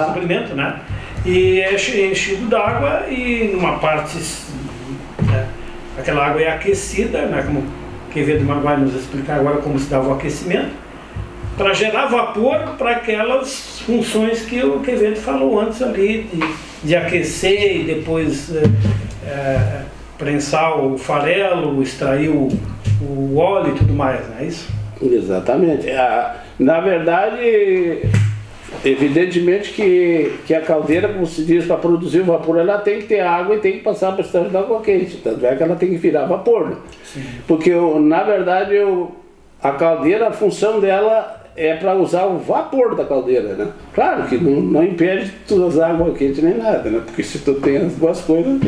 Comprimento, né? E é enchido d'água e numa parte, né, aquela água é aquecida, né? Como Quevedo vai nos explicar agora como se dava o aquecimento, para gerar vapor para aquelas funções que o Quevedo falou antes ali, de aquecer e depois prensar o farelo, extrair o óleo e tudo mais, não é isso? Exatamente. Na verdade, evidentemente que a caldeira, como se diz, para produzir o vapor, ela tem que ter água e tem que passar bastante água quente, tanto é que ela tem que virar vapor, né? Porque, na verdade, a caldeira, a função dela é para usar o vapor da caldeira, né? Claro que não impede de tu usar água quente nem nada, né? Porque se tu tem as duas coisas,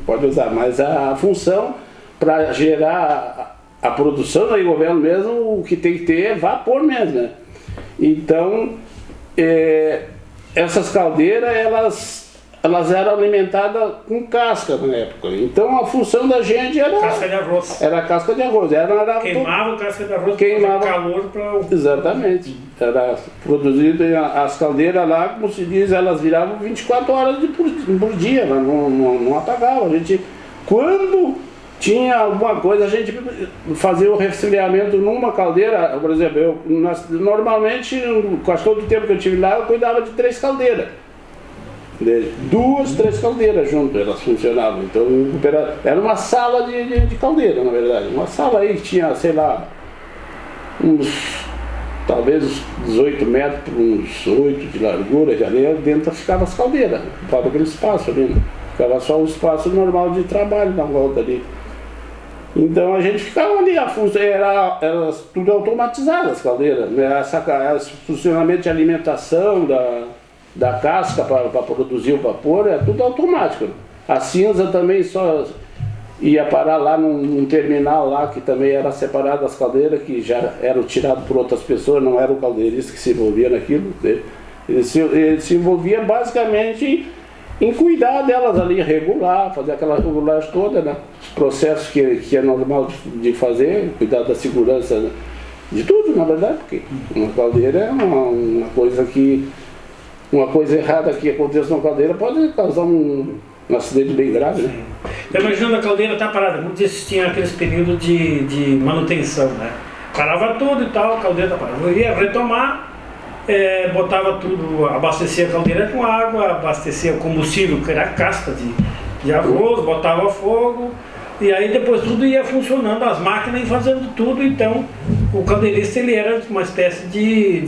pode usar, mas a função para gerar a produção da governo mesmo, o que tem que ter é vapor mesmo, né? Então, essas caldeiras, elas eram alimentadas com casca na época. Então a função da gente era casca de arroz. Era casca de arroz. Queimava casca de arroz para calor para Exatamente. Era produzido as caldeiras lá, como se diz, elas viravam 24 horas por dia, elas não apagavam. A gente, quando tinha alguma coisa, a gente fazia o resfriamento numa caldeira. Por exemplo, normalmente, quase todo o tempo que eu estive lá, eu cuidava de 3 caldeiras. 2, 3 caldeiras juntas, elas funcionavam. Então era uma sala de caldeira, na verdade. Uma sala aí que tinha, sei lá, talvez uns 18 metros por uns 8 de largura, de areia, dentro ficava as caldeiras, ocupava aquele espaço ali, né? Ficava só o espaço normal de trabalho na volta ali. Então a gente ficava ali, a função era tudo automatizado, as caldeiras, né? Esse funcionamento de alimentação da casca para produzir o vapor, é tudo automático. A cinza também só ia parar lá num terminal lá, que também era separado das caldeiras, que já eram tiradas por outras pessoas, não era o caldeirista que se envolvia naquilo. Ele se envolvia basicamente em cuidar delas ali, regular, fazer aquela regulagem toda, né? Os processos que é normal de fazer, cuidar da segurança, né? De tudo, na verdade, porque uma caldeira é uma coisa errada que acontece na caldeira pode causar um acidente bem grave, né? Então, imaginando a caldeira estar parada, como disse, tinha aqueles períodos de manutenção, né? Parava tudo e tal, a caldeira estava parada. Eu ia retomar, botava tudo, abastecia a caldeira com água, abastecia o combustível, que era a casca de arroz, botava fogo, e aí depois tudo ia funcionando, as máquinas iam fazendo tudo. Então o caldeirista, ele era uma espécie de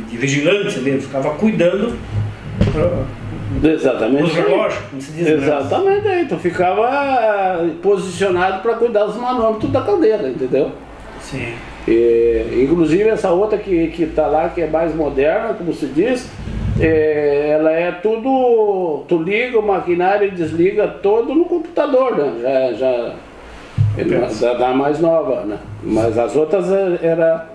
vigilante, ele ficava cuidando Exatamente. dos relógios, como se diz. Exatamente, aí tu ficava posicionado para cuidar dos manômetros da caldeira, entendeu? Sim. Inclusive essa outra que está lá, que é mais moderna, como se diz, ela é tudo, tu liga o maquinário e desliga todo no computador, né? Da mais nova, né? Mas as outras era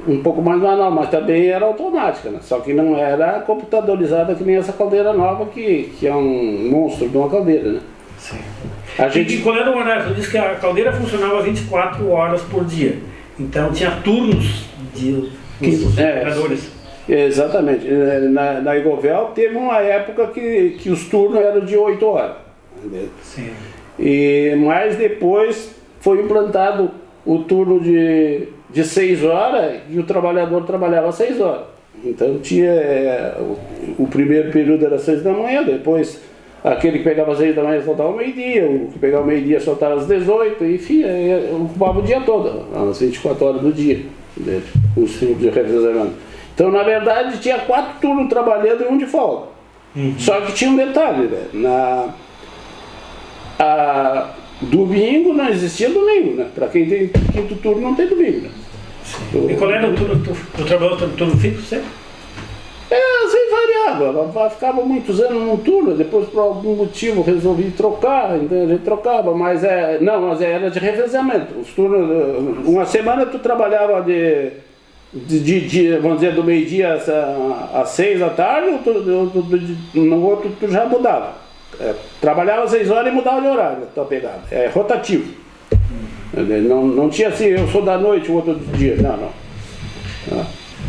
um pouco mais manual, mas também era automática, né? Só que não era computadorizada que nem essa caldeira nova, que é um monstro de uma caldeira, né? Sim. E qual era o horário? Tu disse que a caldeira funcionava 24 horas por dia. Então tinha turnos de operadores. Exatamente. Na Egovel teve uma época que os turnos eram de 8 horas. Entendeu? Sim. Mas depois foi implantado o turno de 6 horas e o trabalhador trabalhava 6 horas. Então tinha o primeiro período era 6 da manhã, depois aquele que pegava 6 da manhã soltava ao meio-dia, o que pegava ao meio-dia soltava às 18, enfim, ocupava o dia todo, às 24 horas do dia, né, os turnos de revezamento. Então, na verdade, tinha 4 turnos trabalhando e um de folga. Só que tinha um detalhe, né? Domingo não existia domingo, né? Para quem tem quinto turno não tem domingo, né? E qual era o turno? Tu trabalhou no turno fixo sempre? Assim variava, ficava muitos anos num turno, depois por algum motivo resolvi trocar, então a gente trocava, mas era de revezamento. Os turnos, uma semana tu trabalhava vamos dizer, do meio-dia às 6 da tarde, no outro tu já mudava. Trabalhava 6 horas e mudava de horário, tua pegada. É rotativo. Não tinha assim, eu sou da noite, o outro do dia, não.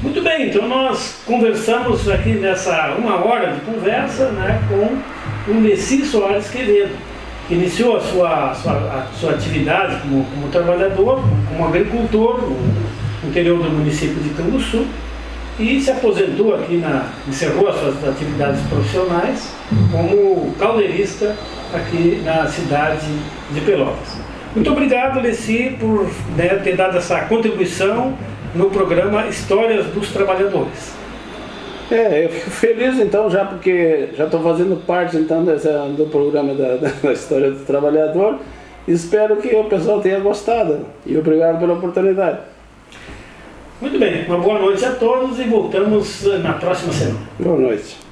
Muito bem, então nós conversamos aqui nessa 1 hora de conversa, né, com o Nessi Soares Quevedo, que iniciou a sua atividade como trabalhador, como agricultor no interior do município de Canguçu e se aposentou aqui, encerrou as suas atividades profissionais como caldeirista aqui na cidade de Pelotas. Muito obrigado, Nessi, por ter dado essa contribuição no programa Histórias dos Trabalhadores. Eu fico feliz então já, porque já estou fazendo parte então do programa da História do Trabalhador. Espero que o pessoal tenha gostado e obrigado pela oportunidade. Muito bem, uma boa noite a todos e voltamos na próxima semana. Boa noite.